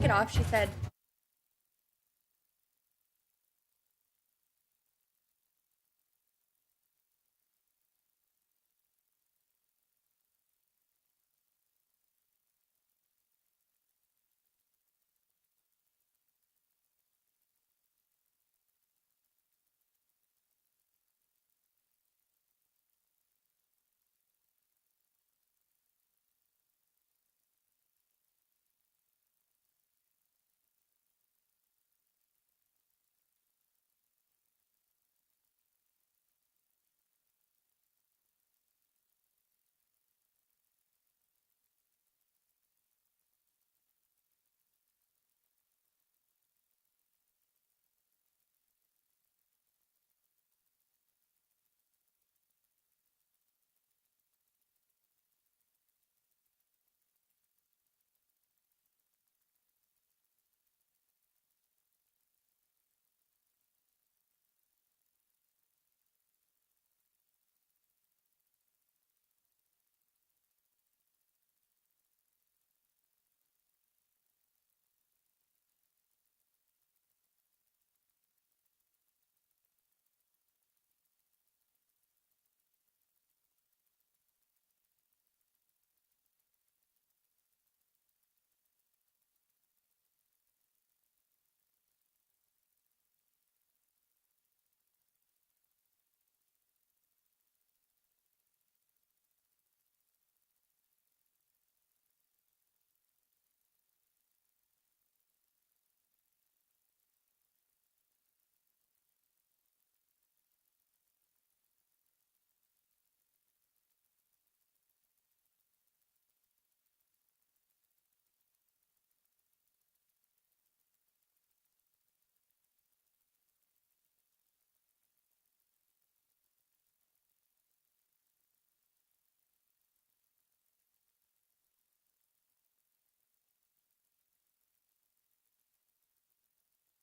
it off, she said,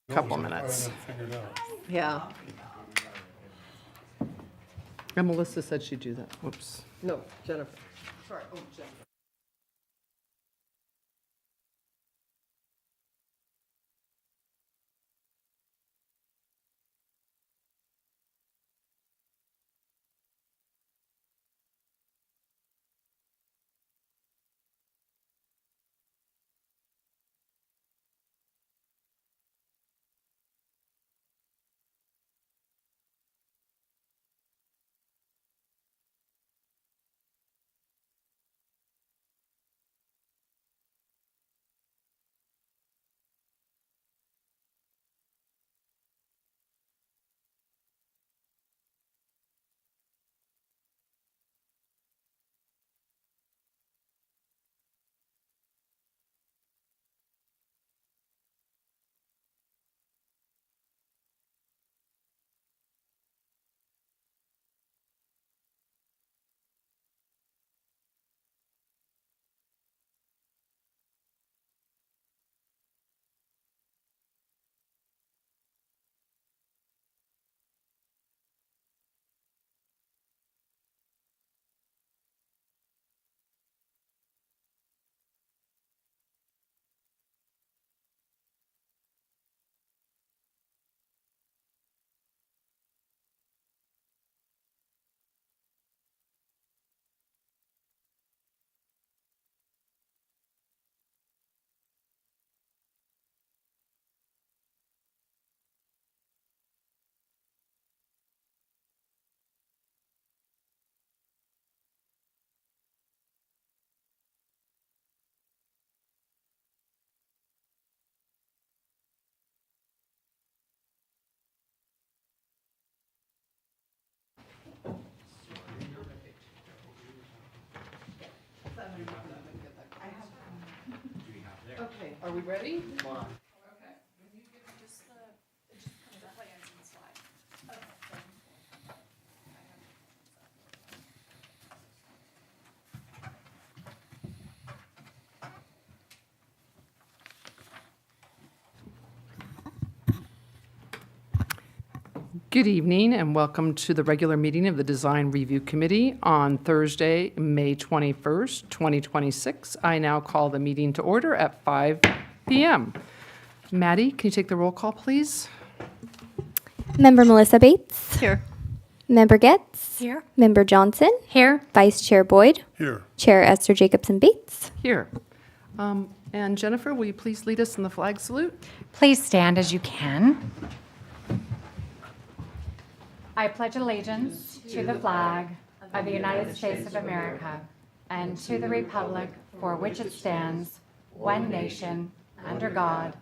Couple minutes. Figured out. Yeah. And Melissa said she'd do that. Whoops. No, Jennifer. Sorry. Oh, Jennifer. Okay, are we ready? Good evening and welcome to the regular meeting of the Design Review Committee on Thursday, May 21st, 2026. I now call the meeting to order at 5 p.m. Maddie, can you take the roll call, please? Member Melissa Bates. Here. Member Getz. Here. Member Johnson. Here. Vice Chair Boyd. Here. Chair Esther Jacobson Bates. Here. And Jennifer, will you please lead us in the flag salute? Please stand as you can. I pledge allegiance to the flag of the United States of America and to the republic for which it stands, one nation, under God,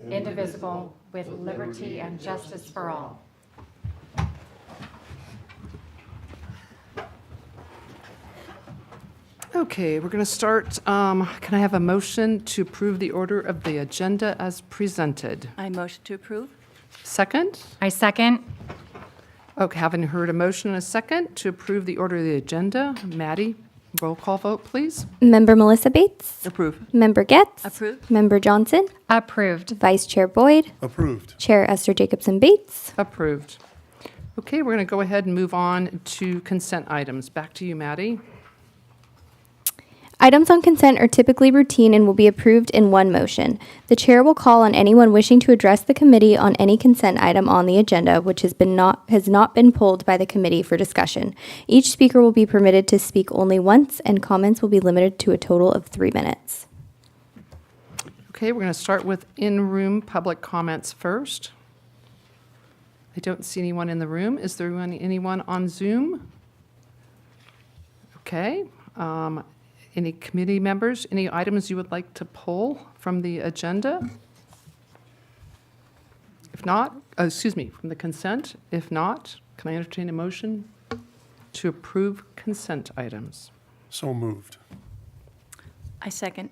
indivisible, with liberty and justice for all. Okay, we're going to start. Can I have a motion to approve the order of the agenda as presented? I motion to approve. Second? I second. Okay, having heard a motion and a second to approve the order of the agenda, Maddie, roll call vote, please. Member Melissa Bates. Approve. Member Getz. Approved. Member Johnson. Approved. Vice Chair Boyd. Approved. Chair Esther Jacobson Bates. Approved. Okay, we're going to go ahead and move on to consent items. Back to you, Maddie. Items on consent are typically routine and will be approved in one motion. The chair will call on anyone wishing to address the committee on any consent item on the agenda which has not been pulled by the committee for discussion. Each speaker will be permitted to speak only once, and comments will be limited to a total of 3 minutes. Okay, we're going to start with in-room public comments first. I don't see anyone in the room. Is there anyone on Zoom? Okay. Any committee members, any items you would like to pull from the agenda? If not, from the consent. If not, can I entertain a motion to approve consent items? So moved. I second.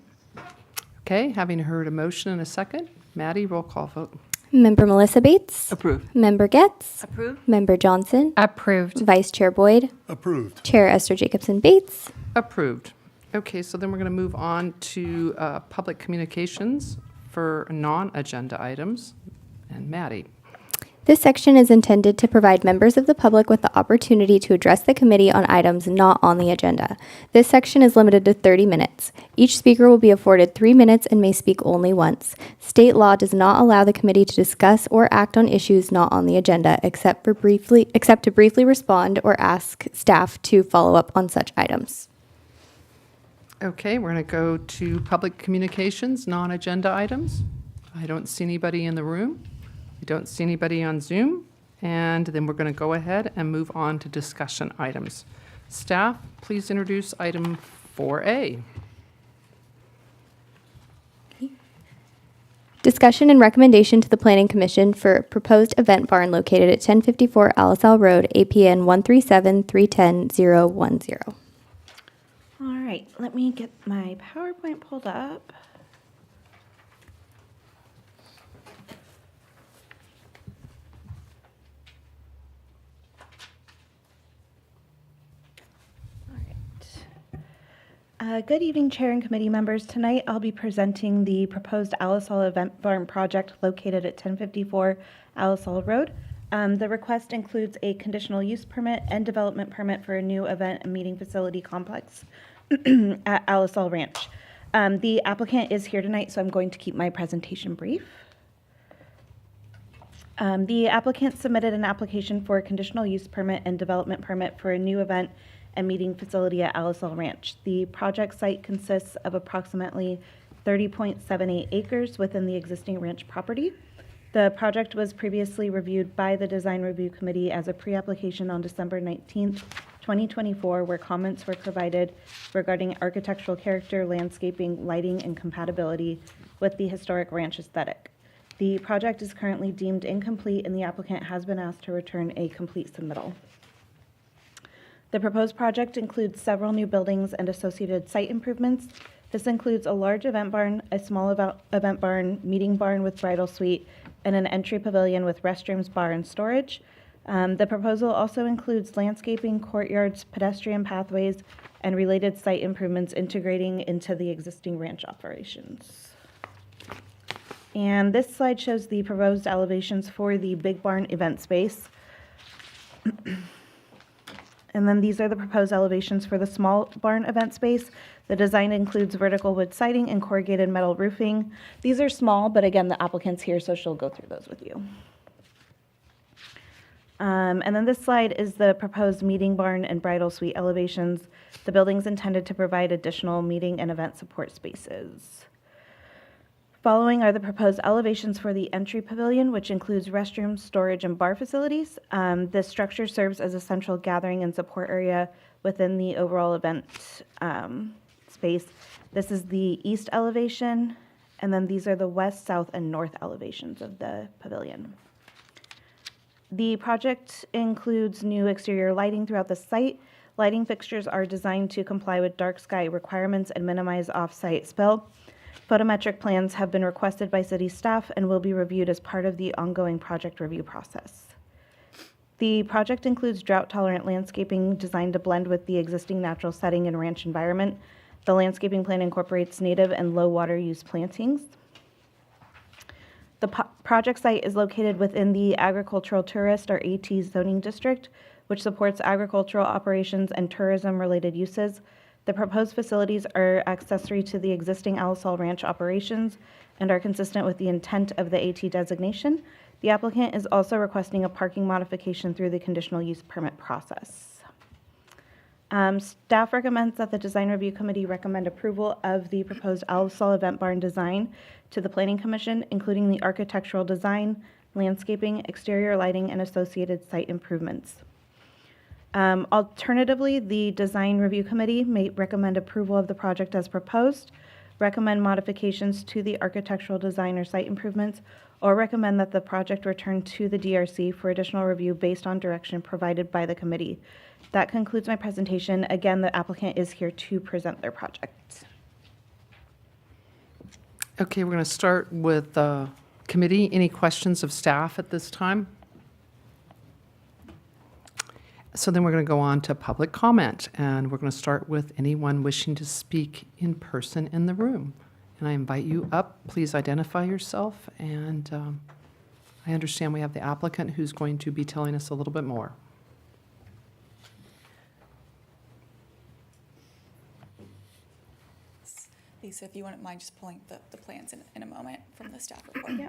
Okay, having heard a motion and a second, Maddie, roll call vote. Member Melissa Bates. Approve. Member Getz. Approve. Member Johnson. Approved. Vice Chair Boyd. Approved. Chair Esther Jacobson Bates. Approved. Okay, so then we're going to move on to public communications for non-agenda items. And Maddie. This section is intended to provide members of the public with the opportunity to address the committee on items not on the agenda. This section is limited to 30 minutes. Each speaker will be afforded 3 minutes and may speak only once. State law does not allow the committee to discuss or act on issues not on the agenda except to briefly respond or ask staff to follow up on such items. Okay, we're going to go to public communications, non-agenda items. I don't see anybody in the room. I don't see anybody on Zoom. And then we're going to go ahead and move on to discussion items. Staff, please introduce item 4A. Discussion and recommendation to the Planning Commission for proposed event barn located at 1054 Alisal Road, APN 137-310-010. All right, let me get my PowerPoint pulled up. All right. Good evening, Chair and committee members. Tonight I'll be presenting the proposed Alisal Event Barn project located at 1054 Alisal Road. The request includes a conditional use permit and development permit for a new event and meeting facility complex at Alisal Ranch. The applicant is here tonight, so I'm going to keep my presentation brief. The applicant submitted an application for a conditional use permit and development permit for a new event and meeting facility at Alisal Ranch. The project site consists of approximately 30.78 acres within the existing ranch property. The project was previously reviewed by the Design Review Committee as a pre-application on December 19th, 2024, where comments were provided regarding architectural character, landscaping, lighting, and compatibility with the historic ranch aesthetic. The project is currently deemed incomplete, and the applicant has been asked to return a complete submittal. The proposed project includes several new buildings and associated site improvements. This includes a large event barn, a small event barn, meeting barn with bridal suite, and an entry pavilion with restrooms, bar, and storage. The proposal also includes landscaping, courtyards, pedestrian pathways, and related site improvements integrating into the existing ranch operations. And this slide shows the proposed elevations for the Big Barn event space. And then these are the proposed elevations for the small barn event space. The design includes vertical wood siding and corrugated metal roofing. These are small, but again, the applicant's here, so she'll go through those with you. And then this slide is the proposed meeting barn and bridal suite elevations. The building's intended to provide additional meeting and event support spaces. Following are the proposed elevations for the entry pavilion, which includes restrooms, storage, and bar facilities. This structure serves as a central gathering and support area within the overall event space. This is the east elevation, and then these are the west, south, and north elevations of the pavilion. The project includes new exterior lighting throughout the site. Lighting fixtures are designed to comply with dark sky requirements and minimize off-site spill. Photometric plans have been requested by city staff and will be reviewed as part of the ongoing project review process. The project includes drought-tolerant landscaping designed to blend with the existing natural setting and ranch environment. The landscaping plan incorporates native and low water use plantings. The project site is located within the Agricultural Tourist, or AT, zoning district, which supports agricultural operations and tourism-related uses. The proposed facilities are accessory to the existing Alisal Ranch operations and are consistent with the intent of the AT designation. The applicant is also requesting a parking modification through the conditional use permit process. Staff recommends that the Design Review Committee recommend approval of the proposed Alisal Event Barn design to the Planning Commission, including the architectural design, landscaping, exterior lighting, and associated site improvements. Alternatively, the Design Review Committee may recommend approval of the project as proposed, recommend modifications to the architectural design or site improvements, or recommend that the project return to the DRC for additional review based on direction provided by the committee. That concludes my presentation. Again, the applicant is here to present their project. Okay, we're going to start with the committee. Any questions of staff at this time? So then we're going to go on to public comment, and we're going to start with anyone wishing to speak in person in the room. And I invite you up. Please identify yourself, and I understand we have the applicant who's going to be telling us a little bit more. Lisa, if you wouldn't mind just pulling the plans in a moment from the staff report. Yeah.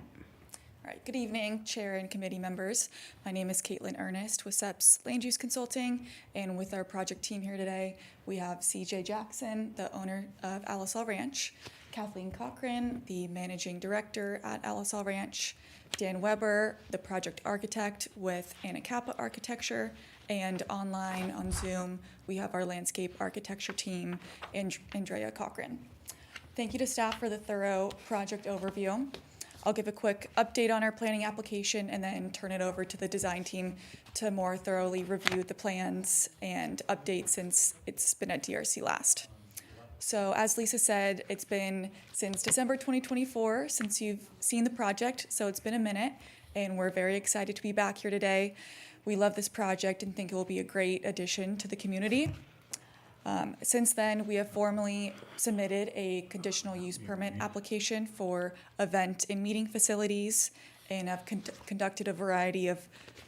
All right, good evening, Chair and committee members. My name is Caitlin Ernest with SEP's Land Use Consulting, and with our project team here today, we have CJ Jackson, the owner of Alisal Ranch, Kathleen Cochran, the managing director at Alisal Ranch, Dan Weber, the project architect with Anacapa Architecture, and online on Zoom, we have our landscape architecture team, Andrea Cochran. Thank you to staff for the thorough project overview. I'll give a quick update on our planning application and then turn it over to the design team to more thoroughly review the plans and update since it's been at DRC last. So as Lisa said, it's been since December 2024 since you've seen the project, so it's been a minute, and we're very excited to be back here today. We love this project and think it will be a great addition to the community. Since then, we have formally submitted a conditional use permit application for event and meeting facilities and have conducted a variety of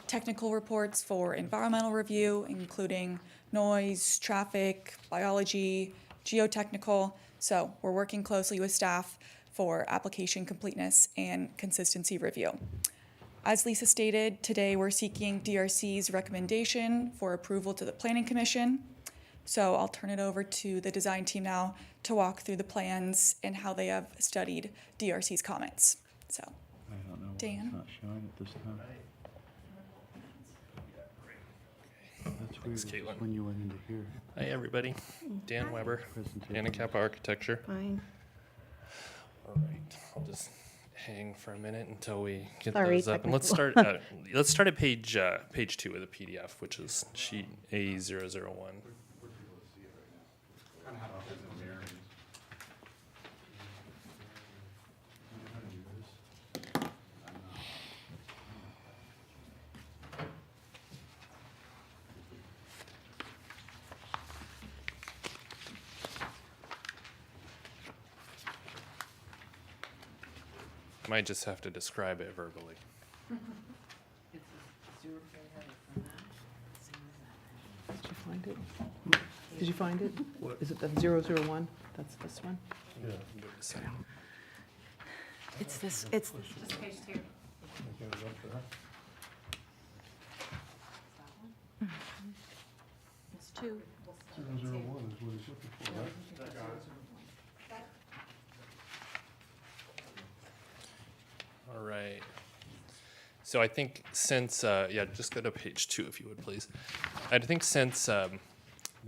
technical reports for environmental review, including noise, traffic, biology, geotechnical. So we're working closely with staff for application completeness and consistency review. As Lisa stated, today we're seeking DRC's recommendation for approval to the Planning Commission. So I'll turn it over to the design team now to walk through the plans and how they have studied DRC's comments. So, I don't know why Dan? it's not showing at this time. That's weird. Thanks, Caitlin. When you went into here. Hi, everybody. Dan Weber, Presentation. Anacapa Architecture. Fine. All right, I'll just hang for a minute until we get Sorry, those up. And let's start. Let's start at page 2 of the PDF, which is sheet A001. Might just have to describe it verbally. find it? Did you find it? Is it the 001? That's this one? It's this, it's, Just page 2. it's 2. 001 is what he's looking for, right? All right. So I think since, just go to page 2 if you would, please. I think since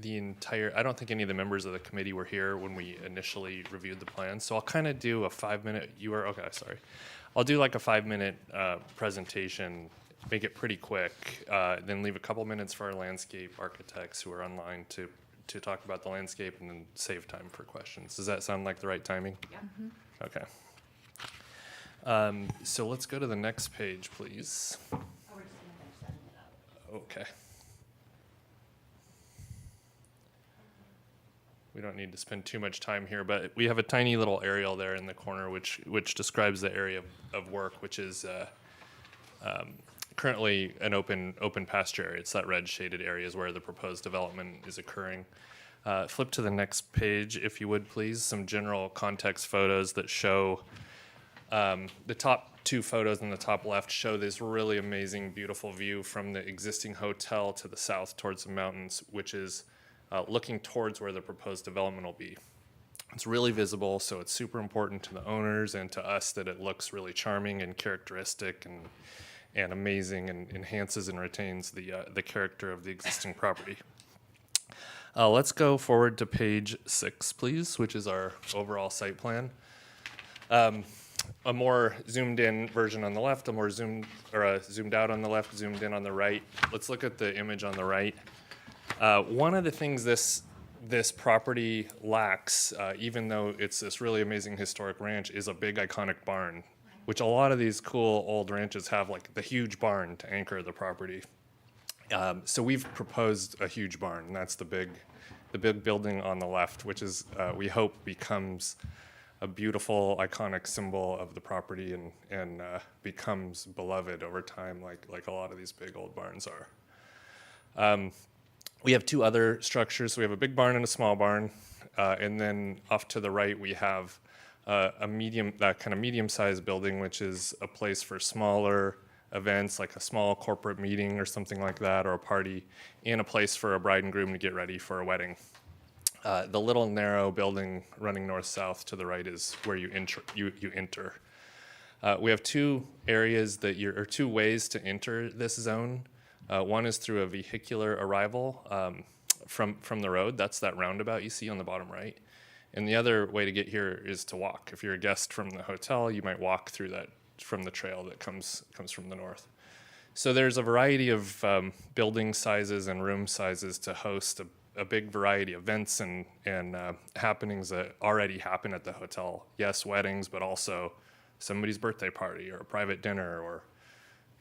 the entire, I don't think any of the members of the committee were here when we initially reviewed the plan. So I'll kind of do a 5-minute, okay, sorry. I'll do like a 5-minute presentation, make it pretty quick, then leave a couple minutes for our landscape architects who are online to talk about the landscape, and then save time for questions. Does that sound like the right timing? Yeah. Okay. So let's go to the next page, please. Oh, we're just going to finish setting it up. Okay. We don't need to spend too much time here, but we have a tiny little aerial there in the corner which describes the area of work, which is currently an open pasture area. It's that red shaded area is where the proposed development is occurring. Flip to the next page, if you would, please. Some general context photos that show the top 2 photos in the top left show this really amazing, beautiful view from the existing hotel to the south towards the mountains, which is looking towards where the proposed development will be. It's really visible, so it's super important to the owners and to us that it looks really charming and characteristic and amazing, and enhances and retains the character of the existing property. Let's go forward to page 6, please, which is our overall site plan. A more zoomed in version on the left, a more zoomed out on the left, zoomed in on the right. Let's look at the image on the right. One of the things this property lacks, even though it's this really amazing historic ranch, is a big iconic barn, which a lot of these cool old ranches have, like the huge barn to anchor the property. So we've proposed a huge barn, and that's the big building on the left, which is we hope becomes a beautiful, iconic symbol of the property and becomes beloved over time, like a lot of these big old barns are. We have 2 other structures. So we have a big barn and a small barn, and then off to the right we have a medium-sized building, which is a place for smaller events, like a small corporate meeting or something like that, or a party, and a place for a bride and groom to get ready for a wedding. The little narrow building running north-south to the right is where you enter. We have 2 areas or 2 ways to enter this zone. One is through a vehicular arrival from the road. That's that roundabout you see on the bottom right. And the other way to get here is to walk. If you're a guest from the hotel, you might walk through that from the trail that comes from the north. So there's a variety of building sizes and room sizes to host a big variety of events and happenings that already happen at the hotel. Yes, weddings, but also somebody's birthday party or a private dinner or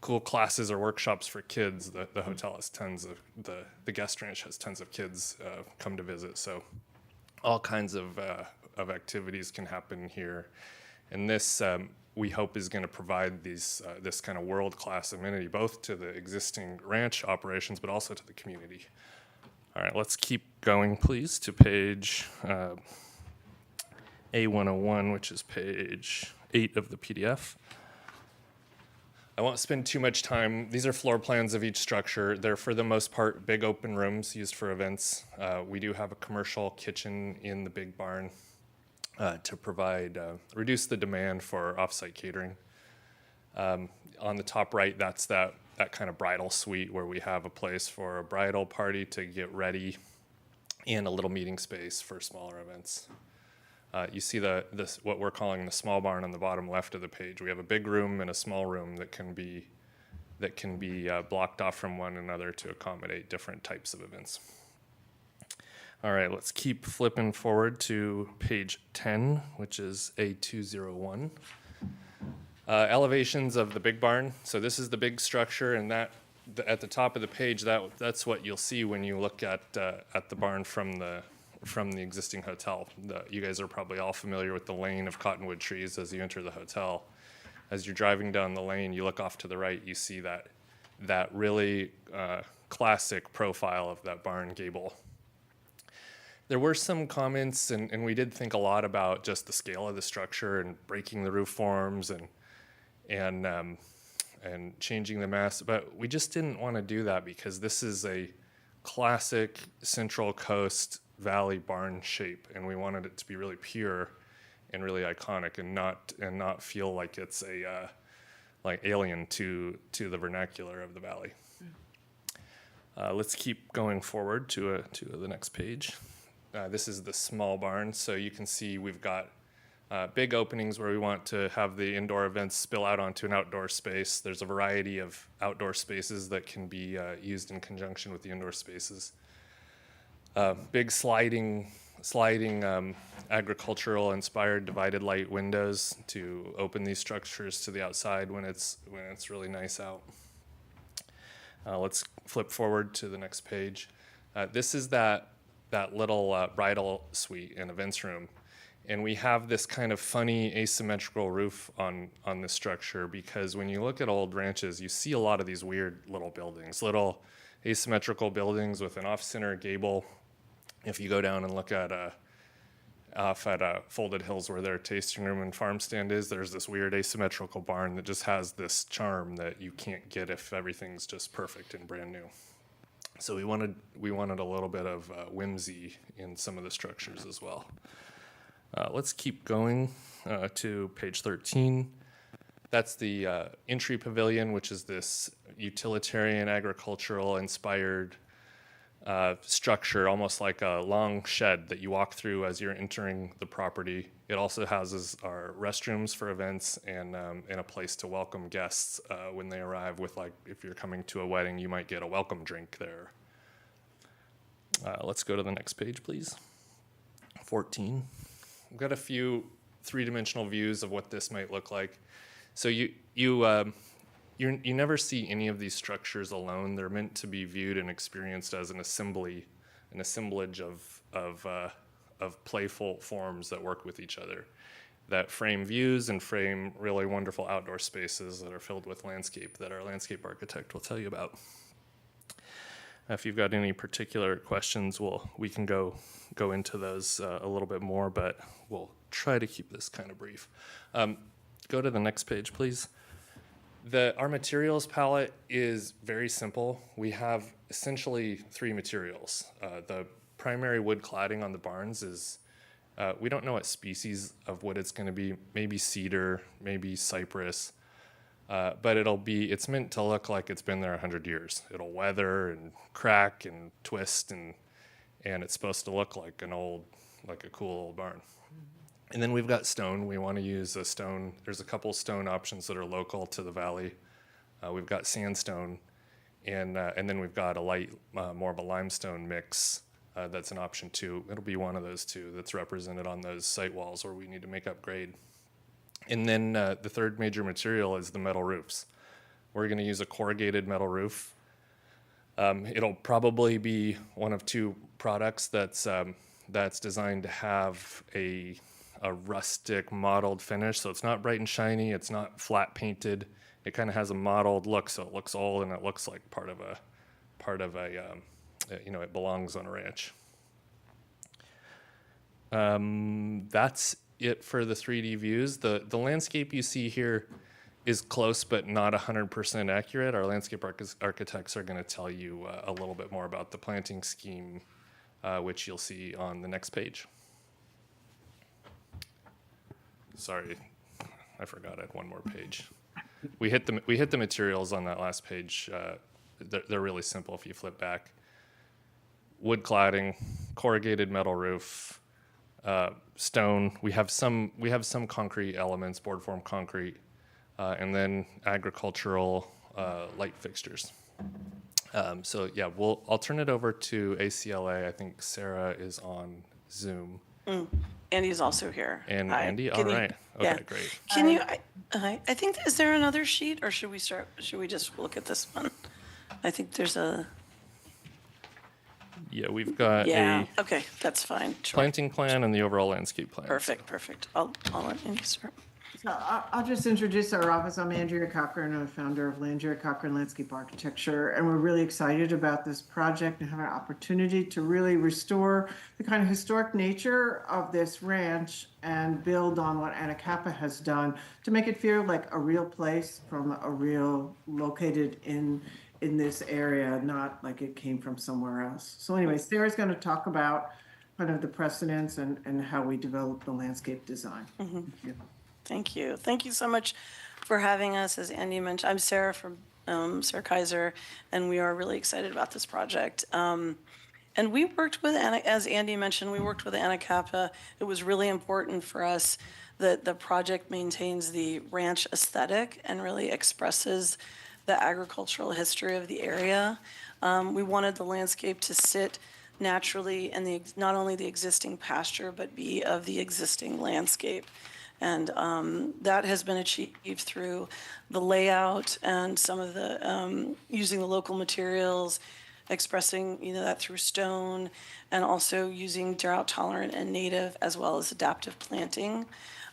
cool classes or workshops for kids. The hotel has tons of, the guest ranch has tons of kids come to visit. So all kinds of activities can happen here. And this, we hope, is going to provide this kind of world-class amenity, both to the existing ranch operations, but also to the community. All right, let's keep going, please, to page A101, which is page 8 of the PDF. I won't spend too much time. These are floor plans of each structure. They're, for the most part, big open rooms used for events. We do have a commercial kitchen in the big barn to provide, reduce the demand for off-site catering. On the top right, that's that kind of bridal suite where we have a place for a bridal party to get ready and a little meeting space for smaller events. You see what we're calling the small barn on the bottom left of the page. We have a big room and a small room that can be blocked off from one another to accommodate different types of events. All right, let's keep flipping forward to page 10, which is A201. Elevations of the big barn. So this is the big structure, and at the top of the page, that's what you'll see when you look at the barn from the existing hotel. You guys are probably all familiar with the lane of cottonwood trees as you enter the hotel. As you're driving down the lane, you look off to the right, you see that really classic profile of that barn gable. There were some comments, and we did think a lot about just the scale of the structure and breaking the roof forms and changing the mass, but we just didn't want to do that because this is a classic Central Coast Valley barn shape, and we wanted it to be really pure and really iconic, and not feel like it's a like alien to the vernacular of the valley. Let's keep going forward to the next page. This is the small barn, so you can see we've got big openings where we want to have the indoor events spill out onto an outdoor space. There's a variety of outdoor spaces that can be used in conjunction with the indoor spaces. Big sliding agricultural inspired divided light windows to open these structures to the outside when it's really nice out. Let's flip forward to the next page. This is that little bridal suite and events room. And we have this kind of funny asymmetrical roof on this structure because when you look at old ranches, you see a lot of these weird little buildings, little asymmetrical buildings with an off-center gable. If you go down and look at off at Folded Hills where their tasting room and farm stand is, there's this weird asymmetrical barn that just has this charm that you can't get if everything's just perfect and brand new. So we wanted a little bit of whimsy in some of the structures as well. Let's keep going to page 13. That's the entry pavilion, which is this utilitarian agricultural inspired structure, almost like a long shed that you walk through as you're entering the property. It also houses our restrooms for events and a place to welcome guests when they arrive with, like, if you're coming to a wedding, you might get a welcome drink there. Let's go to the next page, please. 14. We've got a few three-dimensional views of what this might look like. So you never see any of these structures alone. They're meant to be viewed and experienced as an assemblage of playful forms that work with each other, that frame views and frame really wonderful outdoor spaces that are filled with landscape that our landscape architect will tell you about. If you've got any particular questions, we can go into those a little bit more, but we'll try to keep this kind of brief. Go to the next page, please. Our materials palette is very simple. We have essentially three materials. The primary wood cladding on the barns is, we don't know what species of wood it's going to be, maybe cedar, maybe cypress. But it's meant to look like it's been there 100 years. It'll weather and crack and twist, and it's supposed to look like a cool old barn. And then we've got stone. We want to use a stone. There's a couple stone options that are local to the valley. We've got sandstone, and then we've got a light, more of a limestone mix that's an option too. It'll be one of those two that's represented on those site walls where we need to make up grade. And then the third major material is the metal roofs. We're going to use a corrugated metal roof. It'll probably be one of two products that's designed to have a rustic mottled finish. So it's not bright and shiny. It's not flat painted. It kind of has a mottled look, so it looks old and it looks like part of a it belongs on a ranch. That's it for the 3D views. The landscape you see here is close but not 100% accurate. Our landscape architects are going to tell you a little bit more about the planting scheme, which you'll see on the next page. Sorry, I forgot I had one more page. We hit the materials on that last page. They're really simple if you flip back. Wood cladding, corrugated metal roof, stone. We have some concrete elements, board form concrete, and then agricultural light fixtures. So yeah, I'll turn it over to ACLA. I think Sarah is on Zoom. Andy's also here. And Hi. Andy, Can all you- right. Okay, yeah. great. Can you, I think, is there another sheet or should we just look at this one? I think there's Yeah, we've got yeah, a okay, that's fine. Sure. planting plan and the overall landscape plan. Perfect. I'll let Andy start. So I'll just introduce our office. I'm Andrea Cochran, I'm founder of Andrea Cochran Landscape Architecture, and we're really excited about this project and have an opportunity to really restore the kind of historic nature of this ranch and build on what Anacapa has done to make it feel like a real place from a real located in this area, not like it came from somewhere else. So anyway, Sarah's going to talk about kind of the precedents and how we develop the landscape design. Thank you. Thank you. Thank you so much for having us. As Andy mentioned, I'm Sarah from Sarah Kaiser, and we are really excited about this project. And we worked with, as Andy mentioned, we worked with Anacapa. It was really important for us that the project maintains the ranch aesthetic and really expresses the agricultural history of the area. We wanted the landscape to sit naturally in not only the existing pasture, but be of the existing landscape. And that has been achieved through the layout and some of the, using the local materials, expressing, that through stone, and also using drought tolerant and native as well as adaptive planting.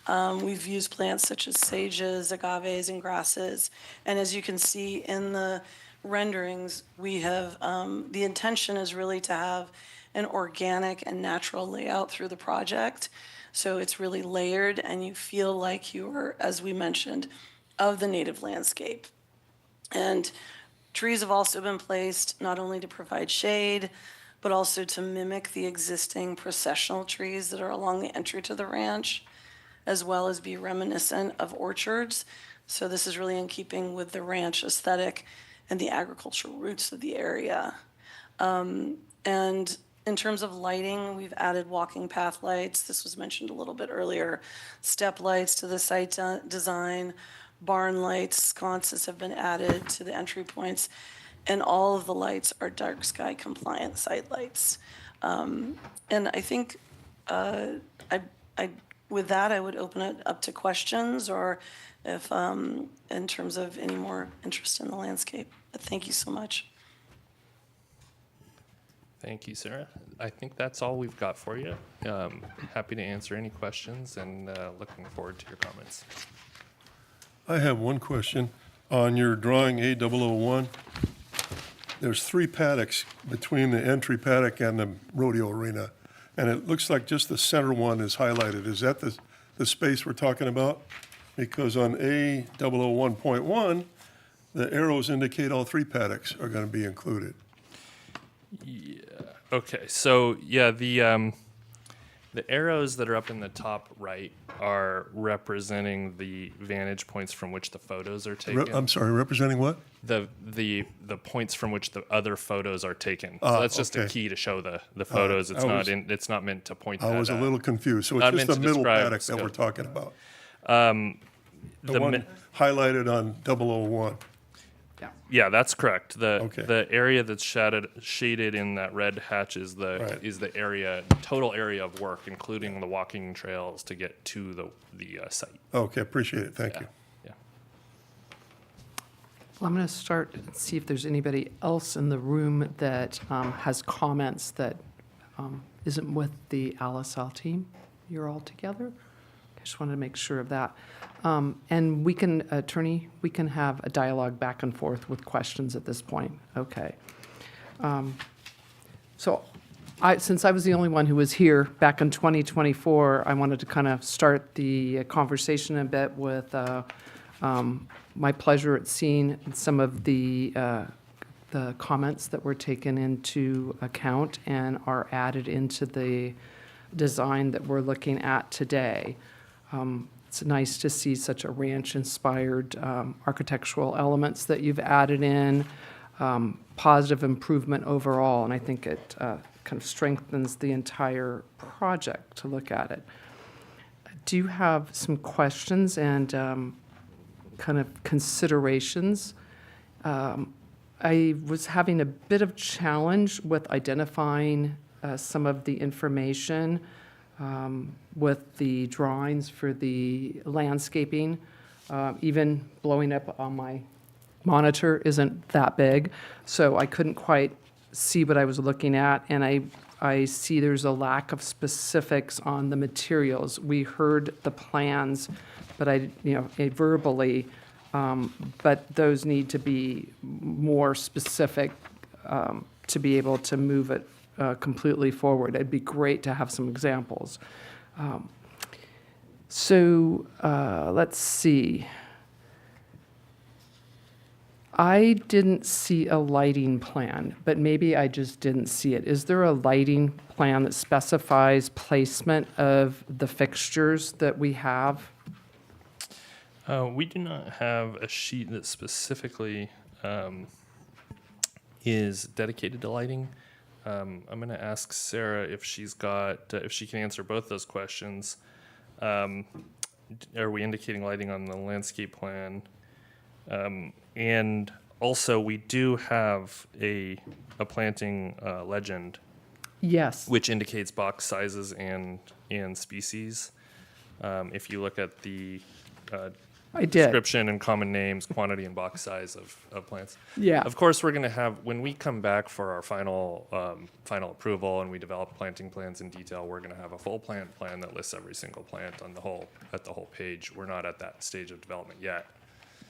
We've used plants such as sages, agaves, and grasses. And as you can see in the renderings, we have, the intention is really to have an organic and natural layout through the project. So it's really layered and you feel like you are, as we mentioned, of the native landscape. And trees have also been placed not only to provide shade, but also to mimic the existing processional trees that are along the entry to the ranch, as well as be reminiscent of orchards. So this is really in keeping with the ranch aesthetic and the agricultural roots of the area. And in terms of lighting, we've added walking path lights. This was mentioned a little bit earlier. Step lights to the site design, barn lights, sconces have been added to the entry points, and all of the lights are dark sky compliant site lights. And I think with that, I would open it up to questions, or if in terms of any more interest in the landscape. But thank you so much. Thank you, Sarah. I think that's all we've got for you. Happy to answer any questions and looking forward to your comments. I have one question. On your drawing A001, there's 3 paddocks between the entry paddock and the rodeo arena. And it looks like just the center one is highlighted. Is that the space we're talking about? Because on A001.1, the arrows indicate all 3 paddocks are going to be included. Yeah. Okay. So yeah, the arrows that are up in the top right are representing the vantage points from which the photos are taken. I'm sorry, representing what? The points from which the other photos are taken. So that's just a okay. key to show the photos. It's not meant to point that I was a out. little confused. So Not it's just meant the to middle describe paddock that we're scope. talking about. The The one mi- highlighted on 001. Yeah, that's correct. Okay. The area that's shaded in that red hatch is Right. the total area of work, including the walking trails to get to the site. Okay, appreciate it. Thank you. Yeah. Well, I'm going to start and see if there's anybody else in the room that has comments that isn't with the LSL team. You're all together? I just wanted to make sure of that. And we can, attorney, we can have a dialogue back and forth with questions at this point. Okay. So since I was the only one who was here back in 2024, I wanted to kind of start the conversation a bit with my pleasure at seeing some of the comments that were taken into account and are added into the design that we're looking at today. It's nice to see such a ranch-inspired architectural elements that you've added in, positive improvement overall, and I think it kind of strengthens the entire project to look at it. Do you have some questions and kind of considerations? I was having a bit of challenge with identifying some of the information with the drawings for the landscaping. Even blowing up on my monitor isn't that big, so I couldn't quite see what I was looking at, and I see there's a lack of specifics on the materials. We heard the plans but verbally, but those need to be more specific to be able to move it completely forward. It'd be great to have some examples. Let's see. I didn't see a lighting plan, but maybe I just didn't see it. Is there a lighting plan that specifies placement of the fixtures that we have? We do not have a sheet that specifically is dedicated to lighting. I'm going to ask Sarah if she's got, if she can answer both those questions. Are we indicating lighting on the landscape plan? And also, we do have a planting legend, Yes. which indicates box sizes and species. If you look at the I did. description and common names, quantity and box size of plants. Yeah. Of course, we're going to have, when we come back for our final approval and we develop planting plans in detail, we're going to have a full plant plan that lists every single plant at the whole page. We're not at that stage of development yet.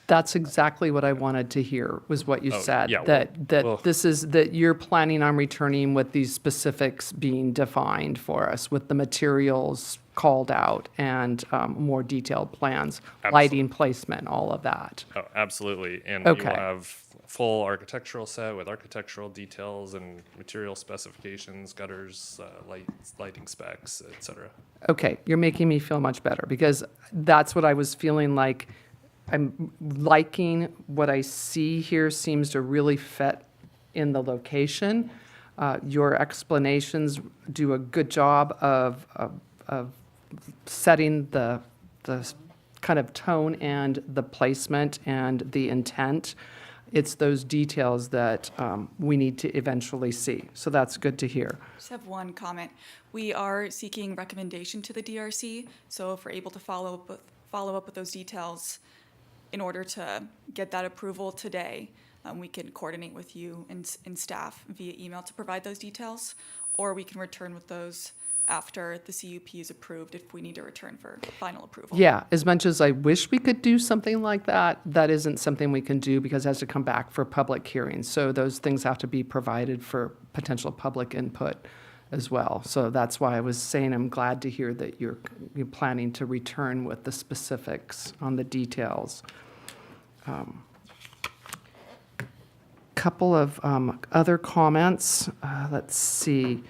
That's exactly what I wanted to hear, was what you said. yeah, That you're planning on returning with these specifics being defined for us, with the materials called out and more detailed plans, lighting placement, all of that. Oh, absolutely. And you Okay. will have full architectural set with architectural details and material specifications, gutters, lighting specs, et cetera. Okay, you're making me feel much better, because that's what I was feeling like. I'm liking what I see here seems to really fit in the location. Your explanations do a good job of setting the kind of tone and the placement and the intent. It's those details that we need to eventually see. So that's good to hear. Just have one comment. We are seeking recommendation to the DRC, so if we're able to follow up with those details in order to get that approval today, we can coordinate with you and staff via email to provide those details, or we can return with those after the CUP is approved if we need to return for final approval. Yeah, as much as I wish we could do something like that, that isn't something we can do because it has to come back for public hearings. So those things have to be provided for potential public input as well. So that's why I was saying I'm glad to hear that you're planning to return with the specifics on the details. Couple of other comments. Let's see.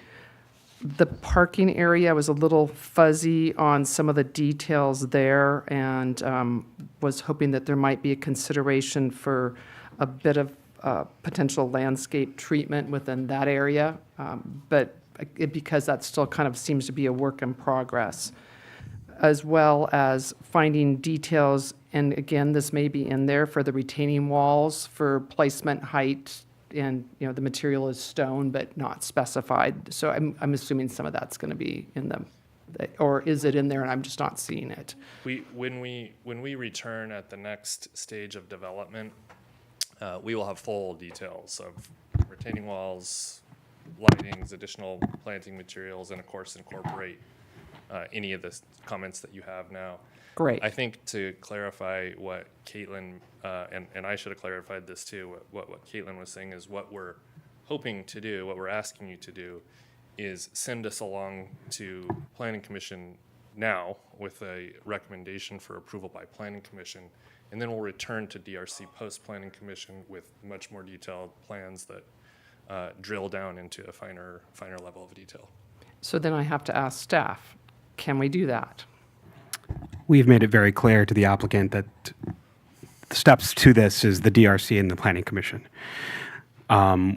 The parking area was a little fuzzy on some of the details there, and was hoping that there might be a consideration for a bit of potential landscape treatment within that area, but because that still kind of seems to be a work in progress, as well as finding details, and again, this may be in there, for the retaining walls for placement height, and the material is stone but not specified. So I'm assuming some of that's going to be in them, or is it in there and I'm just not seeing it? When we return at the next stage of development, we will have full details of retaining walls, lightings, additional planting materials, and of course incorporate any of the comments that you have now. Great. I think to clarify what Caitlin, and I should have clarified this too, what Caitlin was saying is what we're hoping to do, what we're asking you to do, is send us along to Planning Commission now with a recommendation for approval by Planning Commission, and then we'll return to DRC post-Planning Commission with much more detailed plans that drill down into a finer level of detail. So then I have to ask staff, can we do that? We've made it very clear to the applicant that the steps to this is the DRC and the Planning Commission.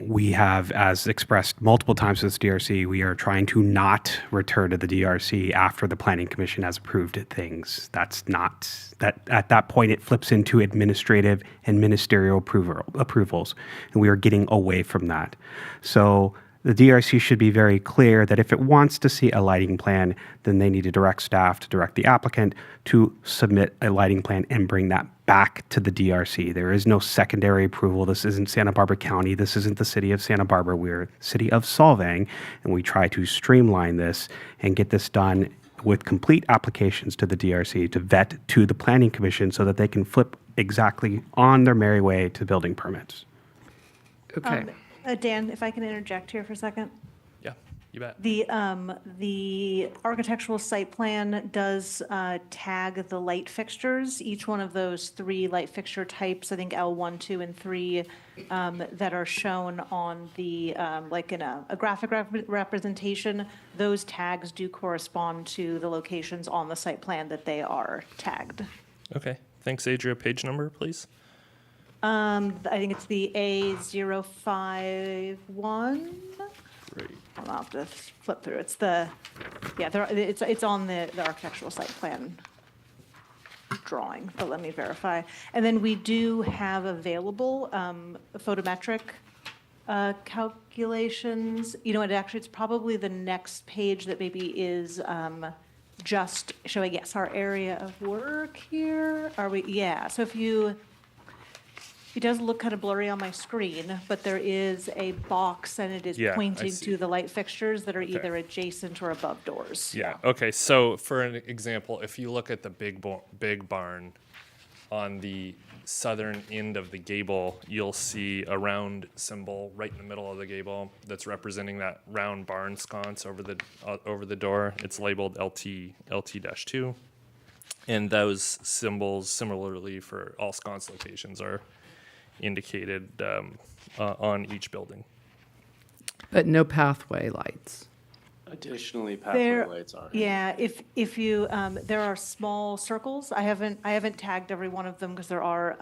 We have, as expressed multiple times with DRC, we are trying to not return to the DRC after the Planning Commission has approved things. That's not, that at that point it flips into administrative and ministerial approvals, and we are getting away from that. So the DRC should be very clear that if it wants to see a lighting plan, then they need to direct staff to direct the applicant to submit a lighting plan and bring that back to the DRC. There is no secondary approval. This isn't Santa Barbara County. This isn't the city of Santa Barbara. We're the city of Solvang, and we try to streamline this and get this done with complete applications to the DRC to vet to the Planning Commission so that they can flip exactly on their merry way to building permits. Okay. Dan, if I can interject here for a second. Yeah, you bet. The architectural site plan does tag the light fixtures. Each one of those 3 light fixture types, I think L1, 2, and 3, that are shown on the, like in a graphic representation, those tags do correspond to the locations on the site plan that they are tagged. Okay, thanks, Adria. Page number, please. I think it's the A051. Great. I'll have to flip through. It's the, yeah, it's on the architectural site plan drawing, but let me verify. And then we do have available photometric calculations. You know what, actually, it's probably the next page that maybe is just showing, yes, our area of work here. Are we, yeah, so if you, it does look kind of blurry on my screen, but there is a box and it is Yeah, I pointing see. to the light fixtures that are Okay. either adjacent or above doors. Yeah. Okay. So for an example, if you look at the big barn on the southern end of the gable, you'll see a round symbol right in the middle of the gable that's representing that round barn sconce over the door. It's labeled LT-2, and those symbols, similarly for all sconce locations, are indicated on each building. But no pathway lights. Additionally, pathway There, lights are. yeah, if you, there are small circles. I haven't tagged every one of them because there are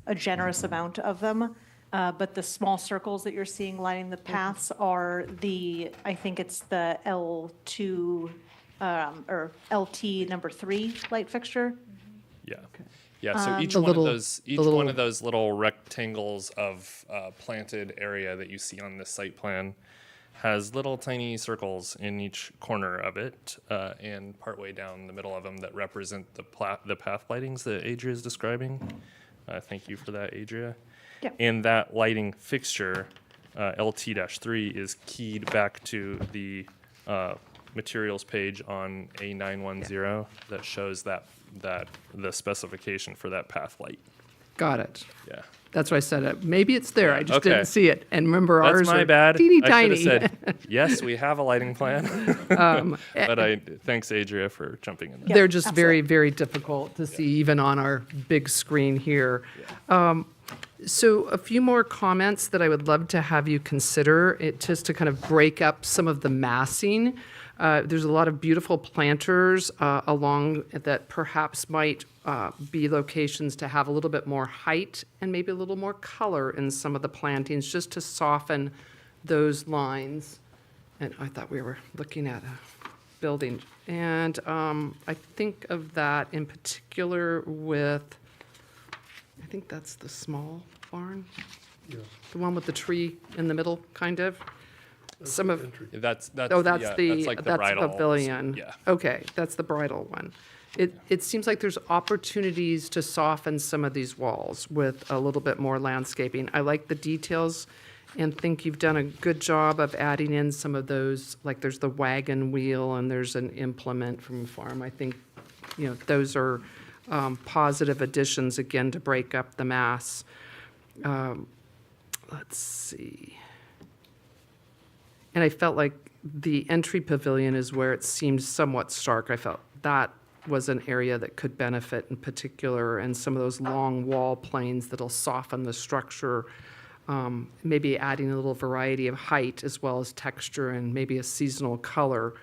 a generous amount of them. But the small circles that you're seeing lining the paths are I think it's the L2, or LT number 3 light fixture. Yeah. Yeah, so each The one little- of those the little- little rectangles of planted area that you see on this site plan has little tiny circles in each corner of it, and partway down the middle of them that represent the path lightings that Adria is describing. Thank you for that, Adria. Yeah. And that lighting fixture, LT-3, is keyed back to the materials page on A910 that shows that the specification for that path light. Got it. Yeah. That's why I said it. Maybe it's there. I just Okay. didn't see it. And remember, That's ours my are bad. teeny I tiny. should have said, yes, we have a lighting plan. But thanks, Adria, for jumping in. They're just very, very difficult to see even on our big screen here. So a few more comments that I would love to have you consider, just to kind of break up some of the massing. There's a lot of beautiful planters along that perhaps might be locations to have a little bit more height and maybe a little more color in some of the plantings, just to soften those lines. And I thought we were looking at a building. And I think of that in particular with, I think that's the small barn. The one with the tree in the middle, kind of. Some of, That's oh, that's yeah, the, that's like the that's bridal. pavilion. Yeah. Okay, that's the bridal one. It seems like there's opportunities to soften some of these walls with a little bit more landscaping. I like the details and think you've done a good job of adding in some of those, like there's the wagon wheel and there's an implement from a farm. I think, those are positive additions, again, to break up the mass. Let's see. And I felt like the entry pavilion is where it seemed somewhat stark. I felt that was an area that could benefit in particular, and some of those long wall planes that'll soften the structure, maybe adding a little variety of height as well as texture and maybe a seasonal color,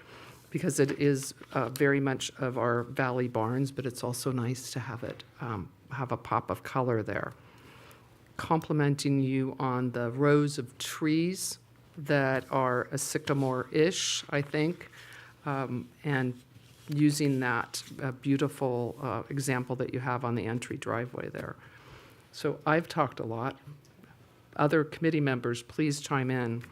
because it is very much of our valley barns, but it's also nice to have it have a pop of color there. Complimenting you on the rows of trees that are a sycamore-ish, I think, and using that beautiful example that you have on the entry driveway there. So I've talked a lot. Other committee members, please chime in.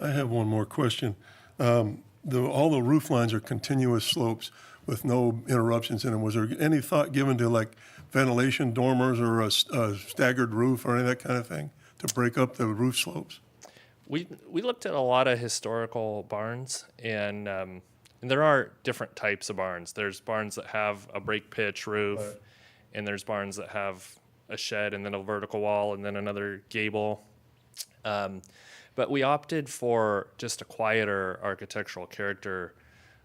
I have one more question. All the roof lines are continuous slopes with no interruptions in them. Was there any thought given to like ventilation dormers or a staggered roof or any of that kind of thing to break up the roof slopes? We looked at a lot of historical barns, and And there are different types of barns. There's barns that have a break pitch roof, Right. and there's barns that have a shed and then a vertical wall and then another gable. But we opted for just a quieter architectural character.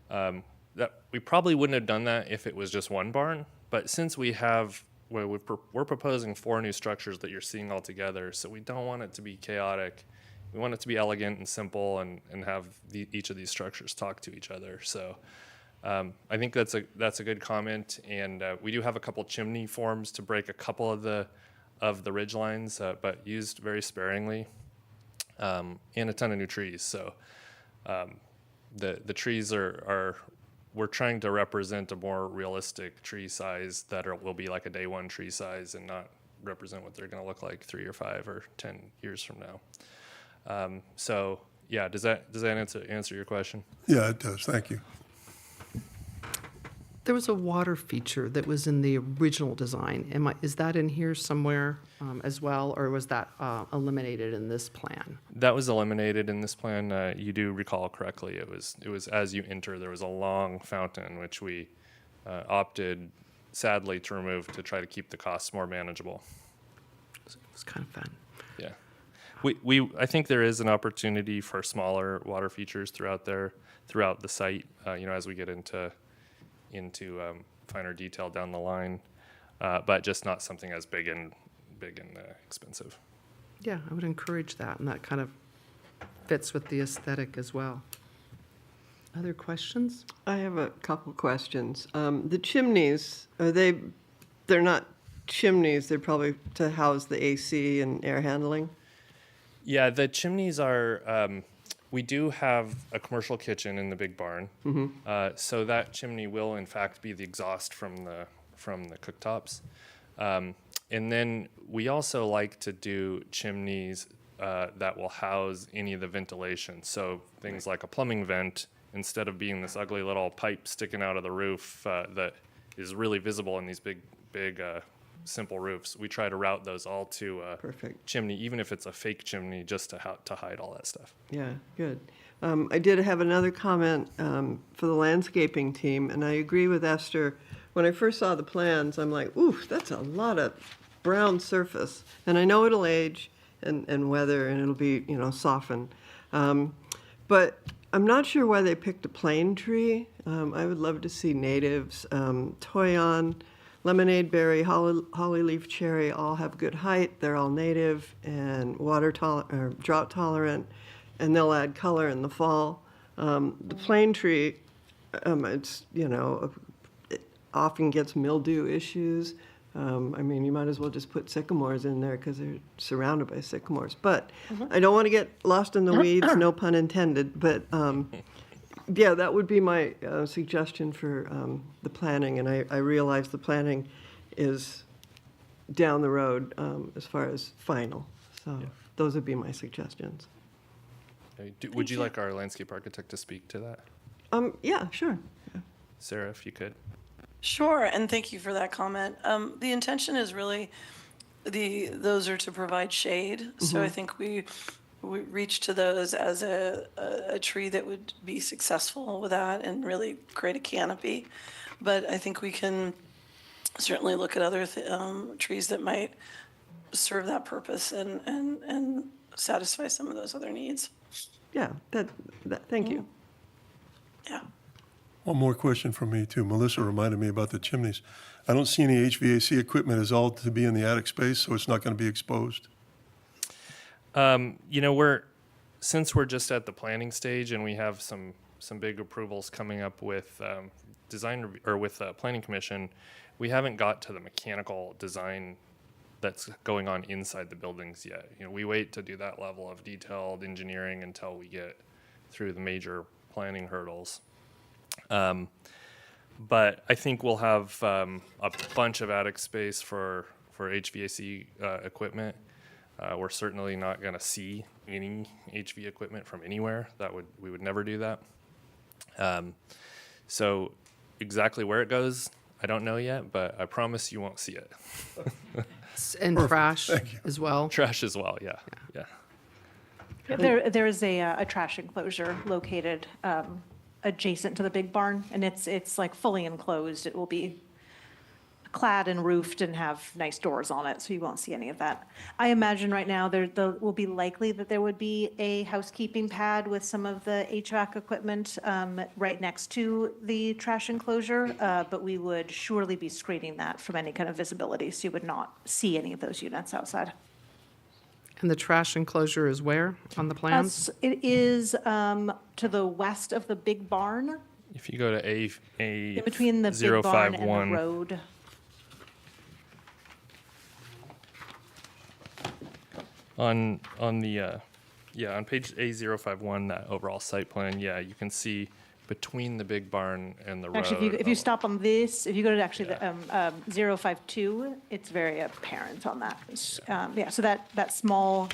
That we probably wouldn't have done that if it was just one barn. But since we have, we're proposing 4 new structures that you're seeing all together, so we don't want it to be chaotic. We want it to be elegant and simple, and have each of these structures talk to each other. So I think that's a good comment. And we do have a couple chimney forms to break a couple of the ridge lines, but used very sparingly, and a ton of new trees. So the trees are we're trying to represent a more realistic tree size that will be like a day one tree size, and not represent what they're going to look like 3 or 5 or 10 years from now. So yeah, does that answer your question? Yeah, it does. Thank you. There was a water feature that was in the original design. Is that in here somewhere as well, or was that eliminated in this plan? That was eliminated in this plan. You do recall correctly. It was as you enter, there was a long fountain, which we opted, sadly, to remove to try to keep the costs more manageable. It was kind of fun. Yeah. I think there is an opportunity for smaller water features throughout the site, as we get into finer detail down the line, but just not something as big and expensive. Yeah, I would encourage that, and that kind of fits with the aesthetic as well. Other questions? I have a couple questions. The chimneys, they're not chimneys, they're probably to house the AC and air handling? Yeah, the chimneys are, we do have a commercial kitchen in the big barn. So that chimney will in fact be the exhaust from the cooktops. And then we also like to do chimneys that will house any of the ventilation. So things like a plumbing vent, instead of being this ugly little pipe sticking out of the roof that is really visible in these big simple roofs, we try to route those all to a Perfect. chimney, even if it's a fake chimney, just to hide all that stuff. Yeah, good. I did have another comment for the landscaping team, and I agree with Esther. When I first saw the plans, I'm like, ooh, that's a lot of brown surface. And I know it'll age and weather, and it'll be, soften. But I'm not sure why they picked a plane tree. I would love to see natives. Toyon, lemonade berry, holly leaf cherry all have good height. They're all native and drought tolerant, and they'll add color in the fall. The plane tree, it often gets mildew issues. You might as well just put sycamores in there because they're surrounded by sycamores. But I don't want to get lost in the weeds, no pun intended. But yeah, that would be my suggestion for the planning. And I realize the planning is down the road as far as final. So those would be my suggestions. Would you like our landscape architect to speak to that? Yeah, sure. Sarah, if you could. Sure, and thank you for that comment. The intention is really, those are to provide shade. So I think we reach to those as a tree that would be successful with that and really create a canopy. But I think we can certainly look at other trees that might serve that purpose and satisfy some of those other needs. Yeah, thank you. Yeah. One more question from me, too. Melissa reminded me about the chimneys. I don't see any HVAC equipment. Is all to be in the attic space, so it's not going to be exposed? Since we're just at the planning stage and we have some big approvals coming up with planning commission, we haven't got to the mechanical design that's going on inside the buildings yet. We wait to do that level of detailed engineering until we get through the major planning hurdles. But I think we'll have a bunch of attic space for HVAC equipment. We're certainly not going to see any HV equipment from anywhere. We would never do that. So exactly where it goes, I don't know yet, but I promise you won't see it. And trash as well? Trash as well, yeah. There is a trash enclosure located adjacent to the big barn, and it's like fully enclosed. It will be clad and roofed and have nice doors on it, so you won't see any of that. I imagine right now there will be likely that there would be a housekeeping pad with some of the HVAC equipment right next to the trash enclosure, but we would surely be screening that from any kind of visibility, so you would not see any of those units outside. And the trash enclosure is where on the plans? It is to the west of the big barn, If you go to A in between the big barn and the 051, road. on the on page A051, that overall site plan, you can see between the big barn and the road. Actually, if you stop on this, if you go to actually the 052, it's very apparent on that. So that small,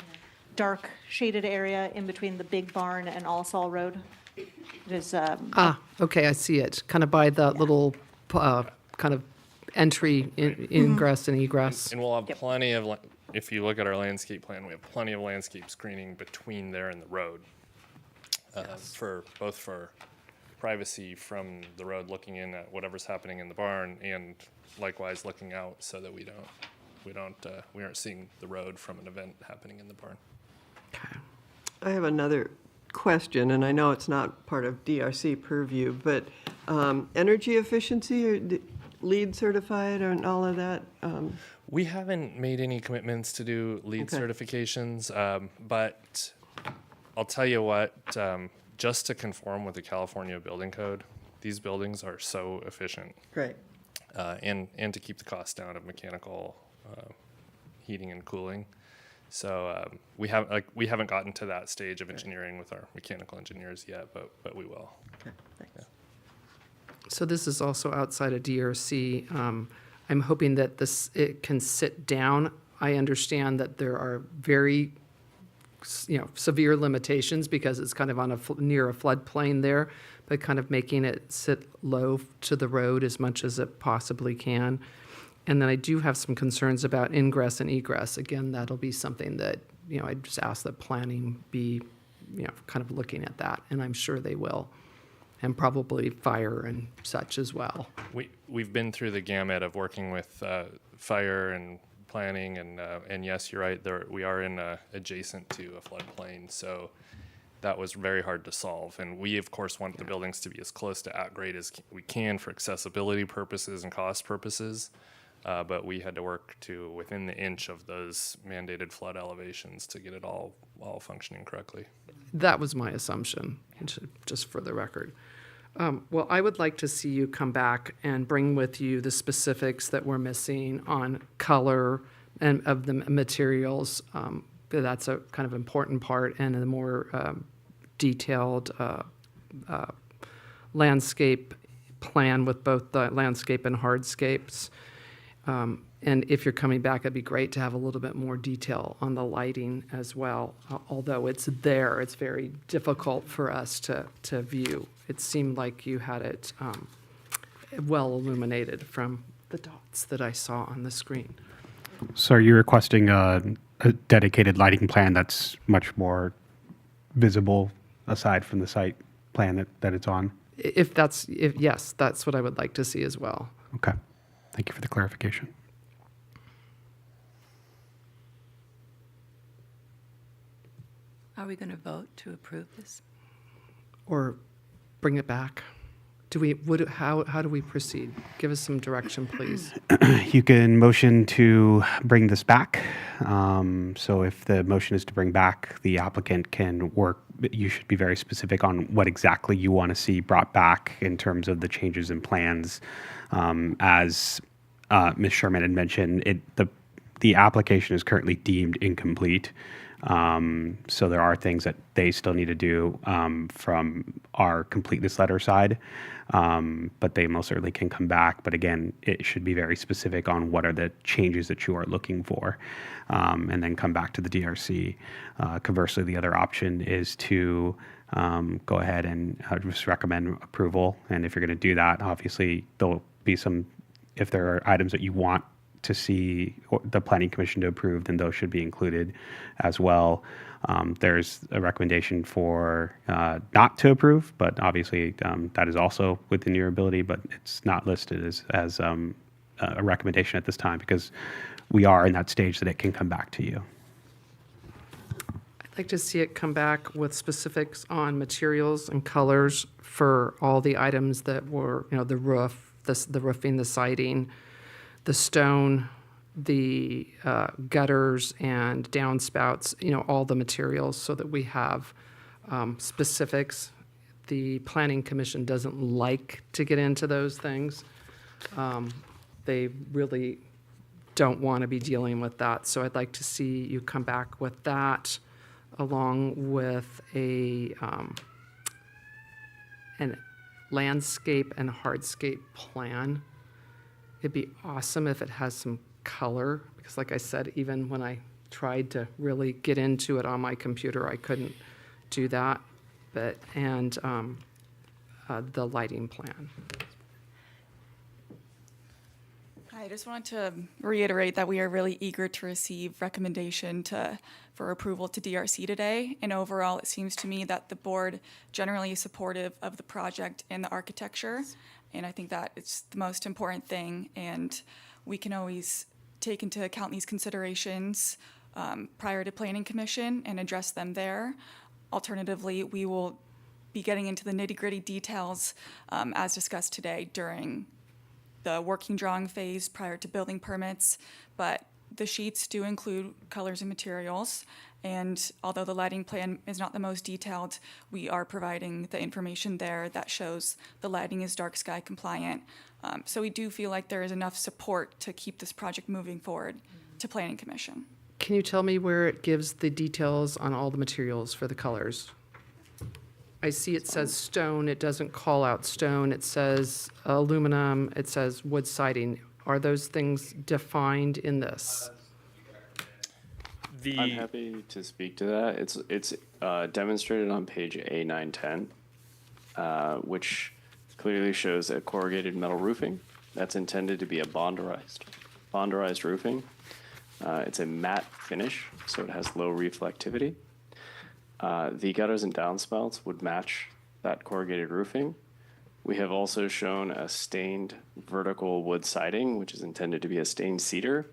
dark shaded area in between the big barn and Alsall Road, it is, Okay, I see it, kind of by the little kind of entry, ingress and egress. And we'll have plenty of, if you look at our landscape plan, we have plenty of landscape screening between there and the road. For privacy from the road, looking in at whatever's happening in the barn, and likewise looking out so that we aren't seeing the road from an event happening in the barn. I have another question, and I know it's not part of DRC purview, but energy efficiency, or LEED certified and all of that? We haven't made any commitments to do LEED certifications, but I'll tell you what, just to conform with the California Building Code, these buildings are so efficient. Great. And to keep the cost down of mechanical heating and cooling. So we haven't gotten to that stage of engineering with our mechanical engineers yet, but we will. Okay, thanks. So this is also outside of DRC. I'm hoping that it can sit down. I understand that there are very, severe limitations because it's kind of on near a floodplain there, but kind of making it sit low to the road as much as it possibly can. And then I do have some concerns about ingress and egress. Again, that'll be something that, I just ask that planning be, kind of looking at that, and I'm sure they will. And probably fire and such as well. We've been through the gamut of working with fire and planning, and yes, you're right. We are adjacent to a floodplain, so that was very hard to solve. And we, of course, want the buildings to be as close to at grade as we can for accessibility purposes and cost purposes. But we had to work to within the inch of those mandated flood elevations to get it all functioning correctly. That was my assumption, just for the record. Well, I would like to see you come back and bring with you the specifics that we're missing on color and of the materials. That's a kind of important part, and a more detailed landscape plan with both the landscape and hardscapes. And if you're coming back, it'd be great to have a little bit more detail on the lighting as well. Although it's there, it's very difficult for us to view. It seemed like you had it well illuminated from the dots that I saw on the screen. So are you requesting a dedicated lighting plan that's much more visible aside from the site plan that it's on? Yes, that's what I would like to see as well. Okay. Thank you for the clarification. Are we going to vote to approve this? Or bring it back? How do we proceed? Give us some direction, please. You can motion to bring this back. So if the motion is to bring back, the applicant can work. You should be very specific on what exactly you want to see brought back in terms of the changes in plans. As Ms. Sherman had mentioned, the application is currently deemed incomplete. So there are things that they still need to do from our completeness letter side, but they most certainly can come back. But again, it should be very specific on what are the changes that you are looking for, and then come back to the DRC. Conversely, the other option is to go ahead and just recommend approval. And if you're going to do that, obviously there'll be some, if there are items that you want to see the planning commission to approve, then those should be included as well. There's a recommendation for not to approve, but obviously that is also within your ability, but it's not listed as a recommendation at this time because we are in that stage that it can come back to you. I'd like to see it come back with specifics on materials and colors for all the items that were, the roof, the roofing, the siding, the stone, the gutters and downspouts, all the materials so that we have specifics. The Planning Commission doesn't like to get into those things. They really don't want to be dealing with that. So I'd like to see you come back with that along with an landscape and hardscape plan. It'd be awesome if it has some color, because like I said, even when I tried to really get into it on my computer, I couldn't do that. And the lighting plan. I just wanted to reiterate that we are really eager to receive recommendation for approval to DRC today. And overall, it seems to me that the board generally is supportive of the project and the architecture. And I think that it's the most important thing. And we can always take into account these considerations prior to Planning Commission and address them there. Alternatively, we will be getting into the nitty-gritty details as discussed today during the working drawing phase prior to building permits, but the sheets do include colors and materials, and although the lighting plan is not the most detailed, we are providing the information there that shows the lighting is dark sky compliant. So we do feel like there is enough support to keep this project moving forward to Planning Commission. Can you tell me where it gives the details on all the materials for the colors? I see it says stone, it doesn't call out stone, it says aluminum, it says wood siding. Are those things defined in this? I'm happy to speak to that. It's demonstrated on page A910, which clearly shows a corrugated metal roofing that's intended to be a bonderized roofing. It's a matte finish, so it has low reflectivity. The gutters and downspouts would match that corrugated roofing. We have also shown a stained vertical wood siding, which is intended to be a stained cedar.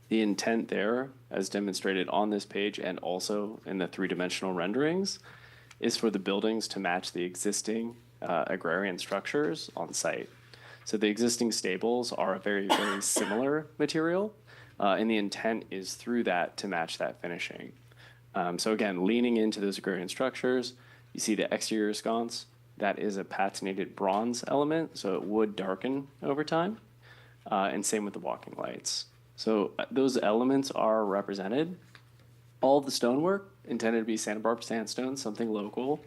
The intent there, as demonstrated on this page and also in the three-dimensional renderings, is for the buildings to match the existing agrarian structures on site. So the existing stables are a very, very similar material, and the intent is through that to match that finishing. So again, leaning into those agrarian structures, you see the exterior sconce. That is a patinated bronze element, so it would darken over time. And same with the walking lights. So those elements are represented. All of the stonework intended to be Santa Barbara sandstone, something local.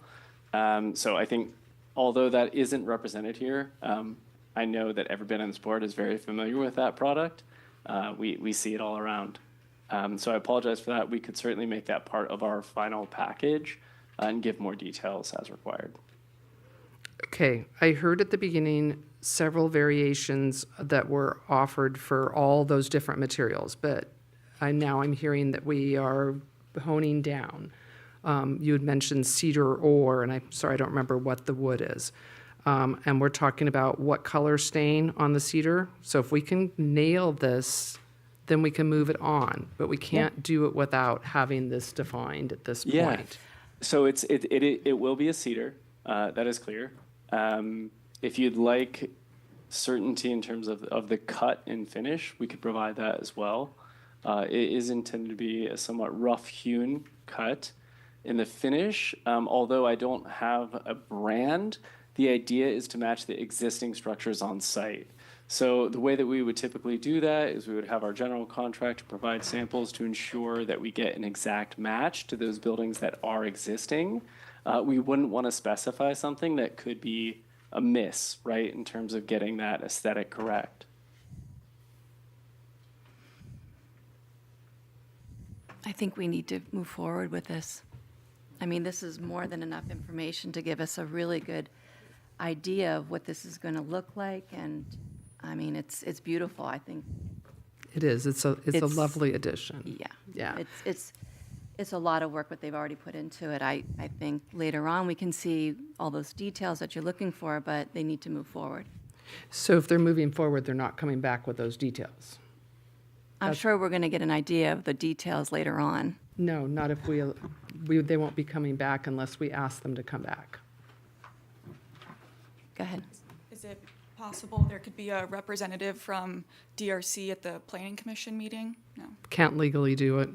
So I think, although that isn't represented here, I know that everybody on this board is very familiar with that product. We see it all around. So I apologize for that. We could certainly make that part of our final package and give more details as required. Okay, I heard at the beginning several variations that were offered for all those different materials, but now I'm hearing that we are honing down. You had mentioned cedar ore, and I'm sorry, I don't remember what the wood is. And we're talking about what color stain on the cedar. So if we can nail this, then we can move it on, but we can't do it without having this defined at this point. So it will be a cedar, that is clear. If you'd like certainty in terms of the cut and finish, we could provide that as well. It is intended to be a somewhat rough-hewn cut. In the finish, although I don't have a brand, the idea is to match the existing structures on site. So the way that we would typically do that is we would have our general contractor provide samples to ensure that we get an exact match to those buildings that are existing. We wouldn't want to specify something that could be a miss, right, in terms of getting that aesthetic correct. I think we need to move forward with this. I mean, this is more than enough information to give us a really good idea of what this is going to look like, and I mean, it's beautiful. I think It is. It's a It's- lovely addition. Yeah. Yeah. It's a lot of work what they've already put into it. I think later on, we can see all those details that you're looking for, but they need to move forward. So if they're moving forward, they're not coming back with those details? I'm sure we're going to get an idea of the details later on. No, not if they won't be coming back unless we ask them to come back. Go ahead. Is it possible there could be a representative from DRC at the Planning Commission meeting? No. Can't legally do it.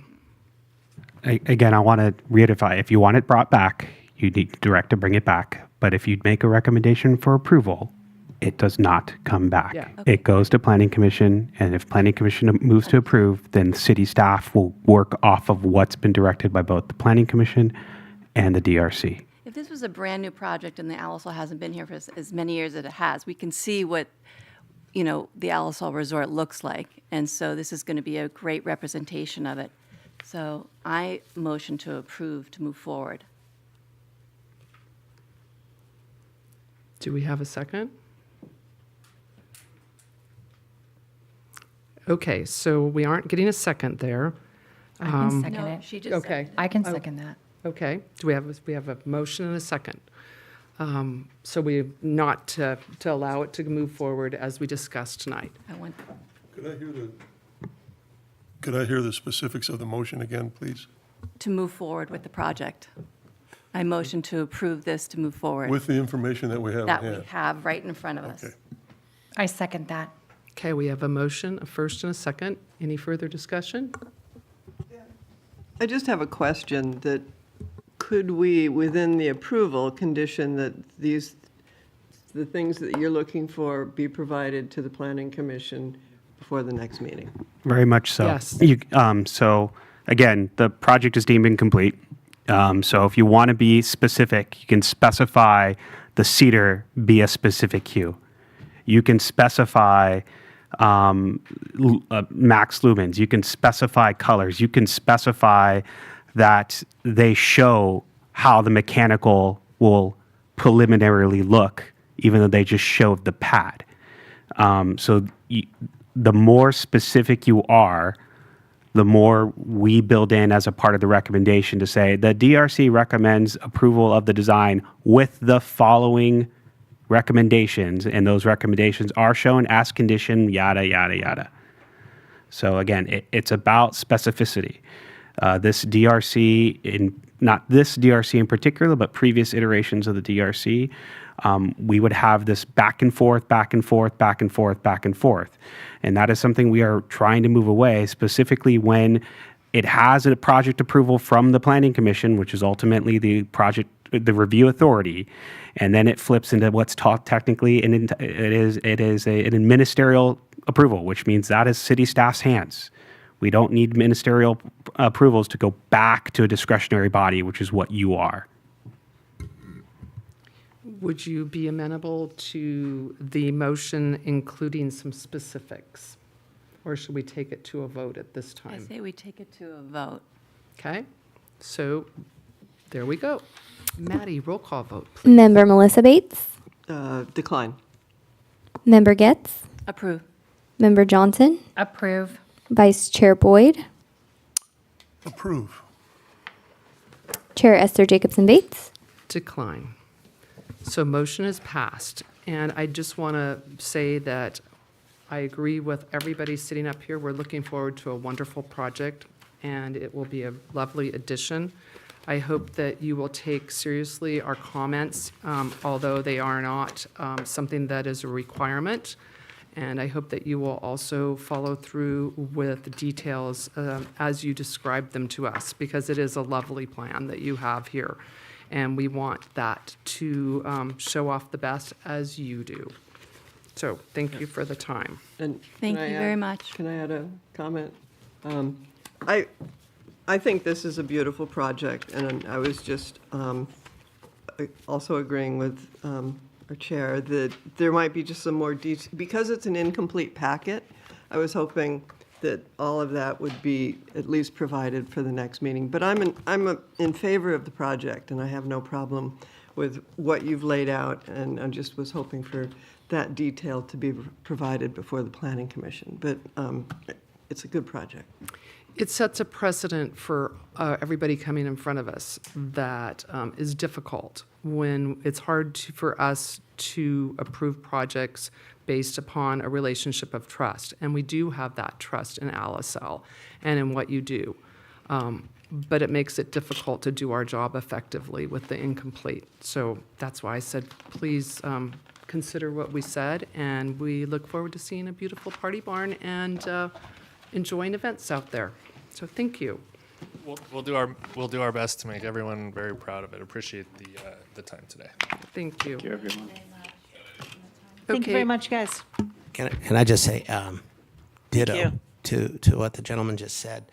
Again, I want to reiterate, if you want it brought back, you need to direct to bring it back. But if you make a recommendation for approval, it does not come back. Yeah. It goes to Planning Commission, and if Planning Commission moves to approve, then city staff will work off of what's been directed by both the Planning Commission and the DRC. If this was a brand-new project and the Alisol hasn't been here for as many years as it has, we can see what, the Alisol Resort looks like. And so this is going to be a great representation of it. So I motion to approve to move forward. Do we have a second? Okay, so we aren't getting a second there. I can second No, it. she just Okay. I can second that. Okay, do we have a motion and a second? So we not to allow it to move forward as we discussed tonight. I want, Could I hear the specifics of the motion again, please? to move forward with the project. I motion to approve this to move forward. With the information that we have That in we hand? have right in front of us. Okay. I second that. Okay, we have a motion, a first and a second. Any further discussion? I just have a question that could we, within the approval, condition that the things that you're looking for be provided to the Planning Commission before the next meeting? Very much so. Yes. So again, the project is deemed incomplete. So if you want to be specific, you can specify the cedar be a specific hue. You can specify max lumens. You can specify colors. You can specify that they show how the mechanical will preliminarily look, even though they just showed the pad. The more specific you are, the more we build in as a part of the recommendation to say the DRC recommends approval of the design with the following recommendations, and those recommendations are shown as condition, yada, yada, yada. So again, it's about specificity. This DRC, not this DRC in particular, but previous iterations of the DRC, we would have this back and forth, back and forth, back and forth, back and forth. And that is something we are trying to move away, specifically when it has a project approval from the Planning Commission, which is ultimately the review authority, and then it flips into what's taught technically, and it is an ministerial approval, which means that is city staff's hands. We don't need ministerial approvals to go back to a discretionary body, which is what you are. Would you be amenable to the motion including some specifics? Or should we take it to a vote at this I time? say we take it to a vote. Okay, so there we go. Maddie, roll call vote, please. Member Melissa Bates, Decline. Member Getz, Approve. Member Johnson, Approve. Vice Chair Boyd, Approve. Chair Esther Jacobson Bates. Decline. So motion is passed. And I just want to say that I agree with everybody sitting up here. We're looking forward to a wonderful project, and it will be a lovely addition. I hope that you will take seriously our comments, although they are not something that is a requirement. And I hope that you will also follow through with the details as you describe them to us, because it is a lovely plan that you have here. And we want that to show off the best as you do. So thank you for the time. And Thank can I you add- very much. Can I add a comment? I think this is a beautiful project, and I was just also agreeing with our chair that there might be just some more detail. Because it's an incomplete packet, I was hoping that all of that would be at least provided for the next meeting. But I'm in favor of the project, and I have no problem with what you've laid out, and I just was hoping for that detail to be provided before the Planning Commission. But it's a good project. It sets a precedent for everybody coming in front of us that is difficult when it's hard for us to approve projects based upon a relationship of trust. And we do have that trust in LSL and in what you do. But it makes it difficult to do our job effectively with the incomplete. So that's why I said, please consider what we said, and we look forward to seeing a beautiful party barn and enjoying events out there. So thank you. We'll do our best to make everyone very proud of it. Appreciate the time today. Thank you. Thank you, everyone. Thank you very much, guys. Can I just say ditto you. to what the gentleman just said,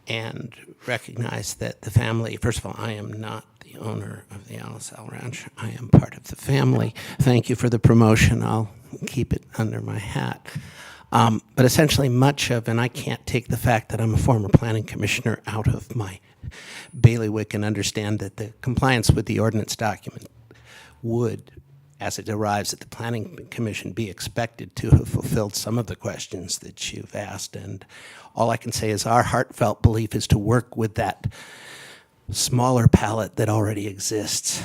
and recognize that the family, first of all, I am not the owner of the LSL Ranch. I am part of the family. Thank you for the promotion. I'll keep it under my hat. But essentially much of, and I can't take the fact that I'm a former planning commissioner out of my bailiwick and understand that the compliance with the ordinance document would, as it arrives at the Planning Commission, be expected to have fulfilled some of the questions that you've asked. And all I can say is our heartfelt belief is to work with that smaller palette that already exists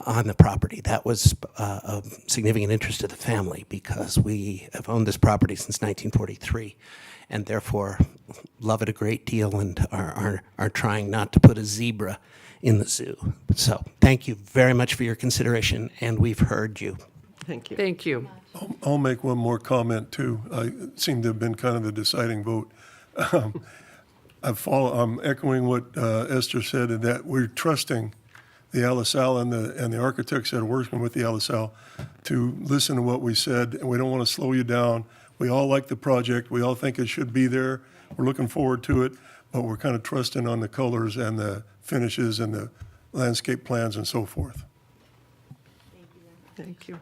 on the property. That was of significant interest to the family because we have owned this property since 1943 and therefore love it a great deal and are trying not to put a zebra in the zoo. So thank you very much for your consideration, and we've heard you. Thank you. Thank you. I'll make one more comment, too. I seem to have been kind of the deciding vote. I'm echoing what Esther said, in that we're trusting the LSL and the architects that are working with the LSL to listen to what we said, and we don't want to slow you down. We all like the project. We all think it should be there. We're looking forward to it, but we're kind of trusting on the colors and the finishes and the landscape plans and so forth. Thank you.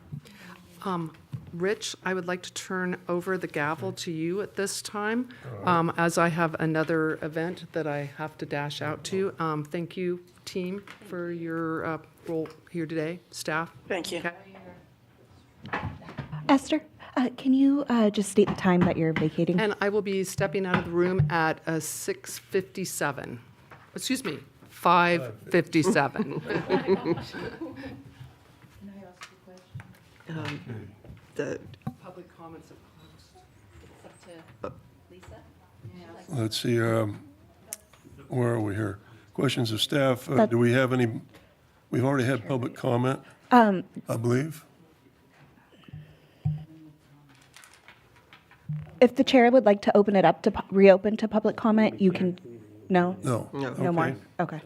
Rich, I would like to turn over the gavel to you at this time, as I have another event that I have to dash out to. Thank you, team, for your role here today, staff. Thank you. Okay. Esther, can you just state the time that you're vacating? And I will be stepping out of the room at 6:57. Excuse me, 5:57. The, Public comments are closed. Let's see, where are we here? Questions of staff. Do we have any? We've already had public comment, I believe. If the chair would like to open it up to reopen to public comment, you can. No. No. No more. Okay.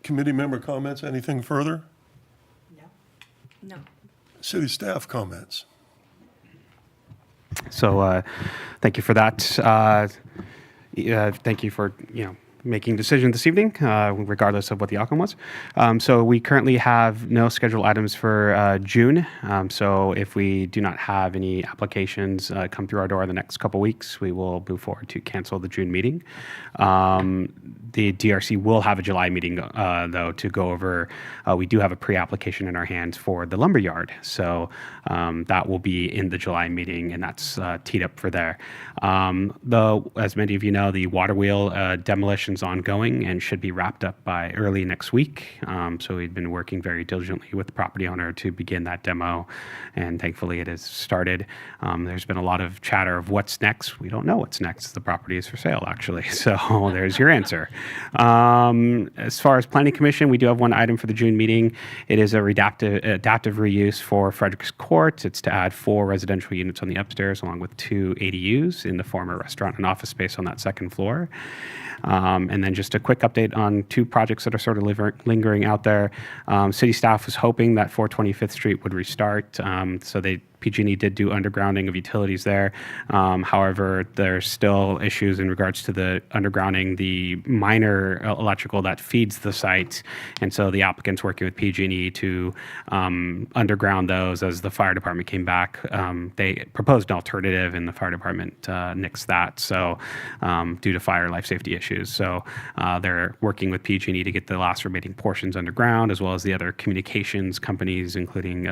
Committee member comments, anything further? No. City staff comments. So thank you for that. Thank you for, making a decision this evening, regardless of what the outcome was. So we currently have no scheduled items for June. So if we do not have any applications come through our door in the next couple weeks, we will move forward to cancel the June meeting. The DRC will have a July meeting, though, to go over. We do have a pre-application in our hands for the lumberyard. So that will be in the July meeting, and that's teed up for there. Though, as many of you know, the water wheel demolition is ongoing and should be wrapped up by early next week. So we've been working very diligently with the property owner to begin that demo, and thankfully it has started. There's been a lot of chatter of what's next. We don't know what's next. The property is for sale, actually. So there's your answer. As far as Planning Commission, we do have one item for the June meeting. It is a adaptive reuse for Fredericks Court. It's to add 4 residential units on the upstairs along with 2 ADUs in the former restaurant and office space on that second floor. And then just a quick update on 2 projects that are sort of lingering out there. City staff was hoping that 425th Street would restart. So PG&E did do undergrounding of utilities there. However, there's still issues in regards to the undergrounding, the minor electrical that feeds the site. And so the applicant's working with PG&E to underground those. As the fire department came back, they proposed an alternative, and the fire department nixed that. So due to fire life safety issues. So they're working with PG&E to get the last remaining portions underground, as well as the other communications companies, including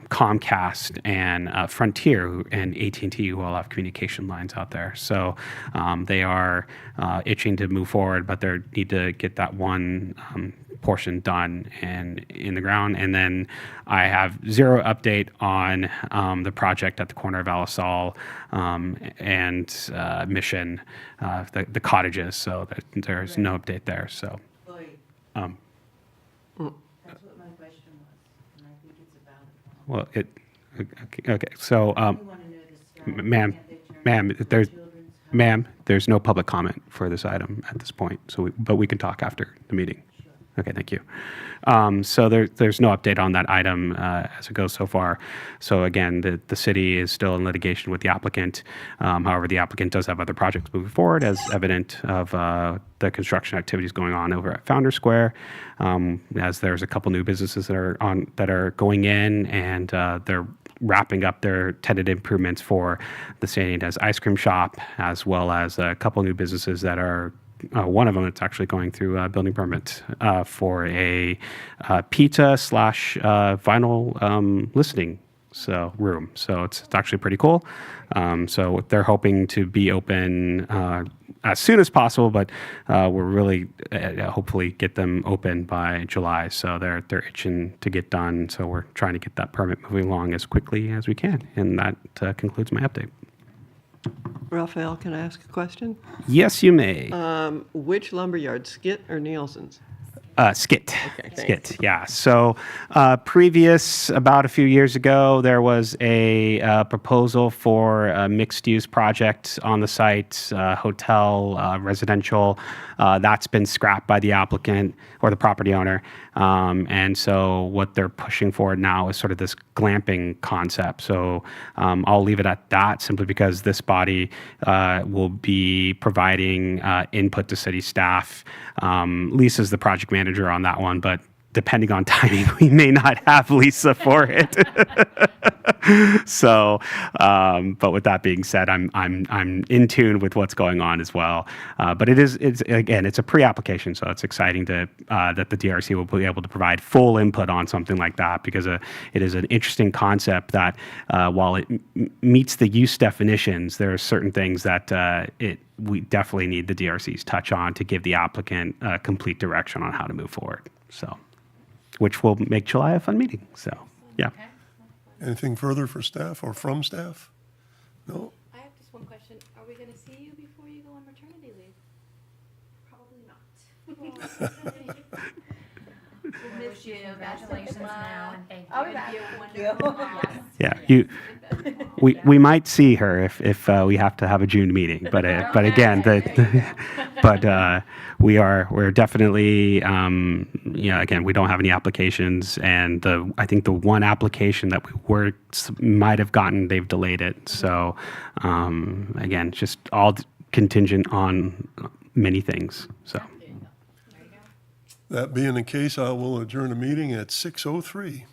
Comcast and Frontier and AT&T, who all have communication lines out there. So they are itching to move forward, but they need to get that one portion done and in the ground. And then I have zero update on the project at the corner of Alisal and Mission, the cottages. So there's no update there. So. That's what my question was, and I think it's a valid one. Well, okay. So, ma'am, there's no public comment for this item at this point. So, but we can talk after the meeting. Okay, thank you. So there's no update on that item as it goes so far. So again, the city is still in litigation with the applicant. However, the applicant does have other projects moving forward, as evident of the construction activities going on over at Founder Square. As there's a couple new businesses that are going in, and they're wrapping up their tenant improvements for the St. Anita's ice cream shop, as well as a couple new businesses that are. One of them, it's actually going through a building permit for a pizza / vinyl listening room. So it's actually pretty cool. So they're hoping to be open as soon as possible, but we're really hopefully get them open by July. So they're itching to get done. So we're trying to get that permit moving along as quickly as we can. And that concludes my update. Raphael, can I ask a question? Yes, you may. Which lumberyard, Skit or Nielsen's? Skit. Okay, Skit, yeah. So about a few years ago, there was a proposal for a mixed-use project on the site, hotel, residential. That's been scrapped by the applicant or the property owner. And so what they're pushing forward now is sort of this glamping concept. So I'll leave it at that, simply because this body will be providing input to city staff. Lisa's the project manager on that one, but depending on timing, we may not have Lisa for it. So, but with that being said, I'm in tune with what's going on as well. But it's a pre-application, so it's exciting that the DRC will be able to provide full input on something like that, because it is an interesting concept that while it meets the use definitions, there are certain things that we definitely need the DRC's touch on to give the applicant complete direction on how to move forward. So, which will make July a fun meeting. So, yeah. Okay. Anything further for staff or from staff? No? I have just one question. Are we going to see you before you go on maternity leave? Probably not. We wish you congratulations now, and thank you. I'll be back. Yeah, we might see her if we have to have a June meeting, but again, we're definitely again, we don't have any applications, and I think the one application that we might have gotten, they've delayed it. So again, just all contingent on many things. So. That being the case, I will adjourn the meeting at 6:03.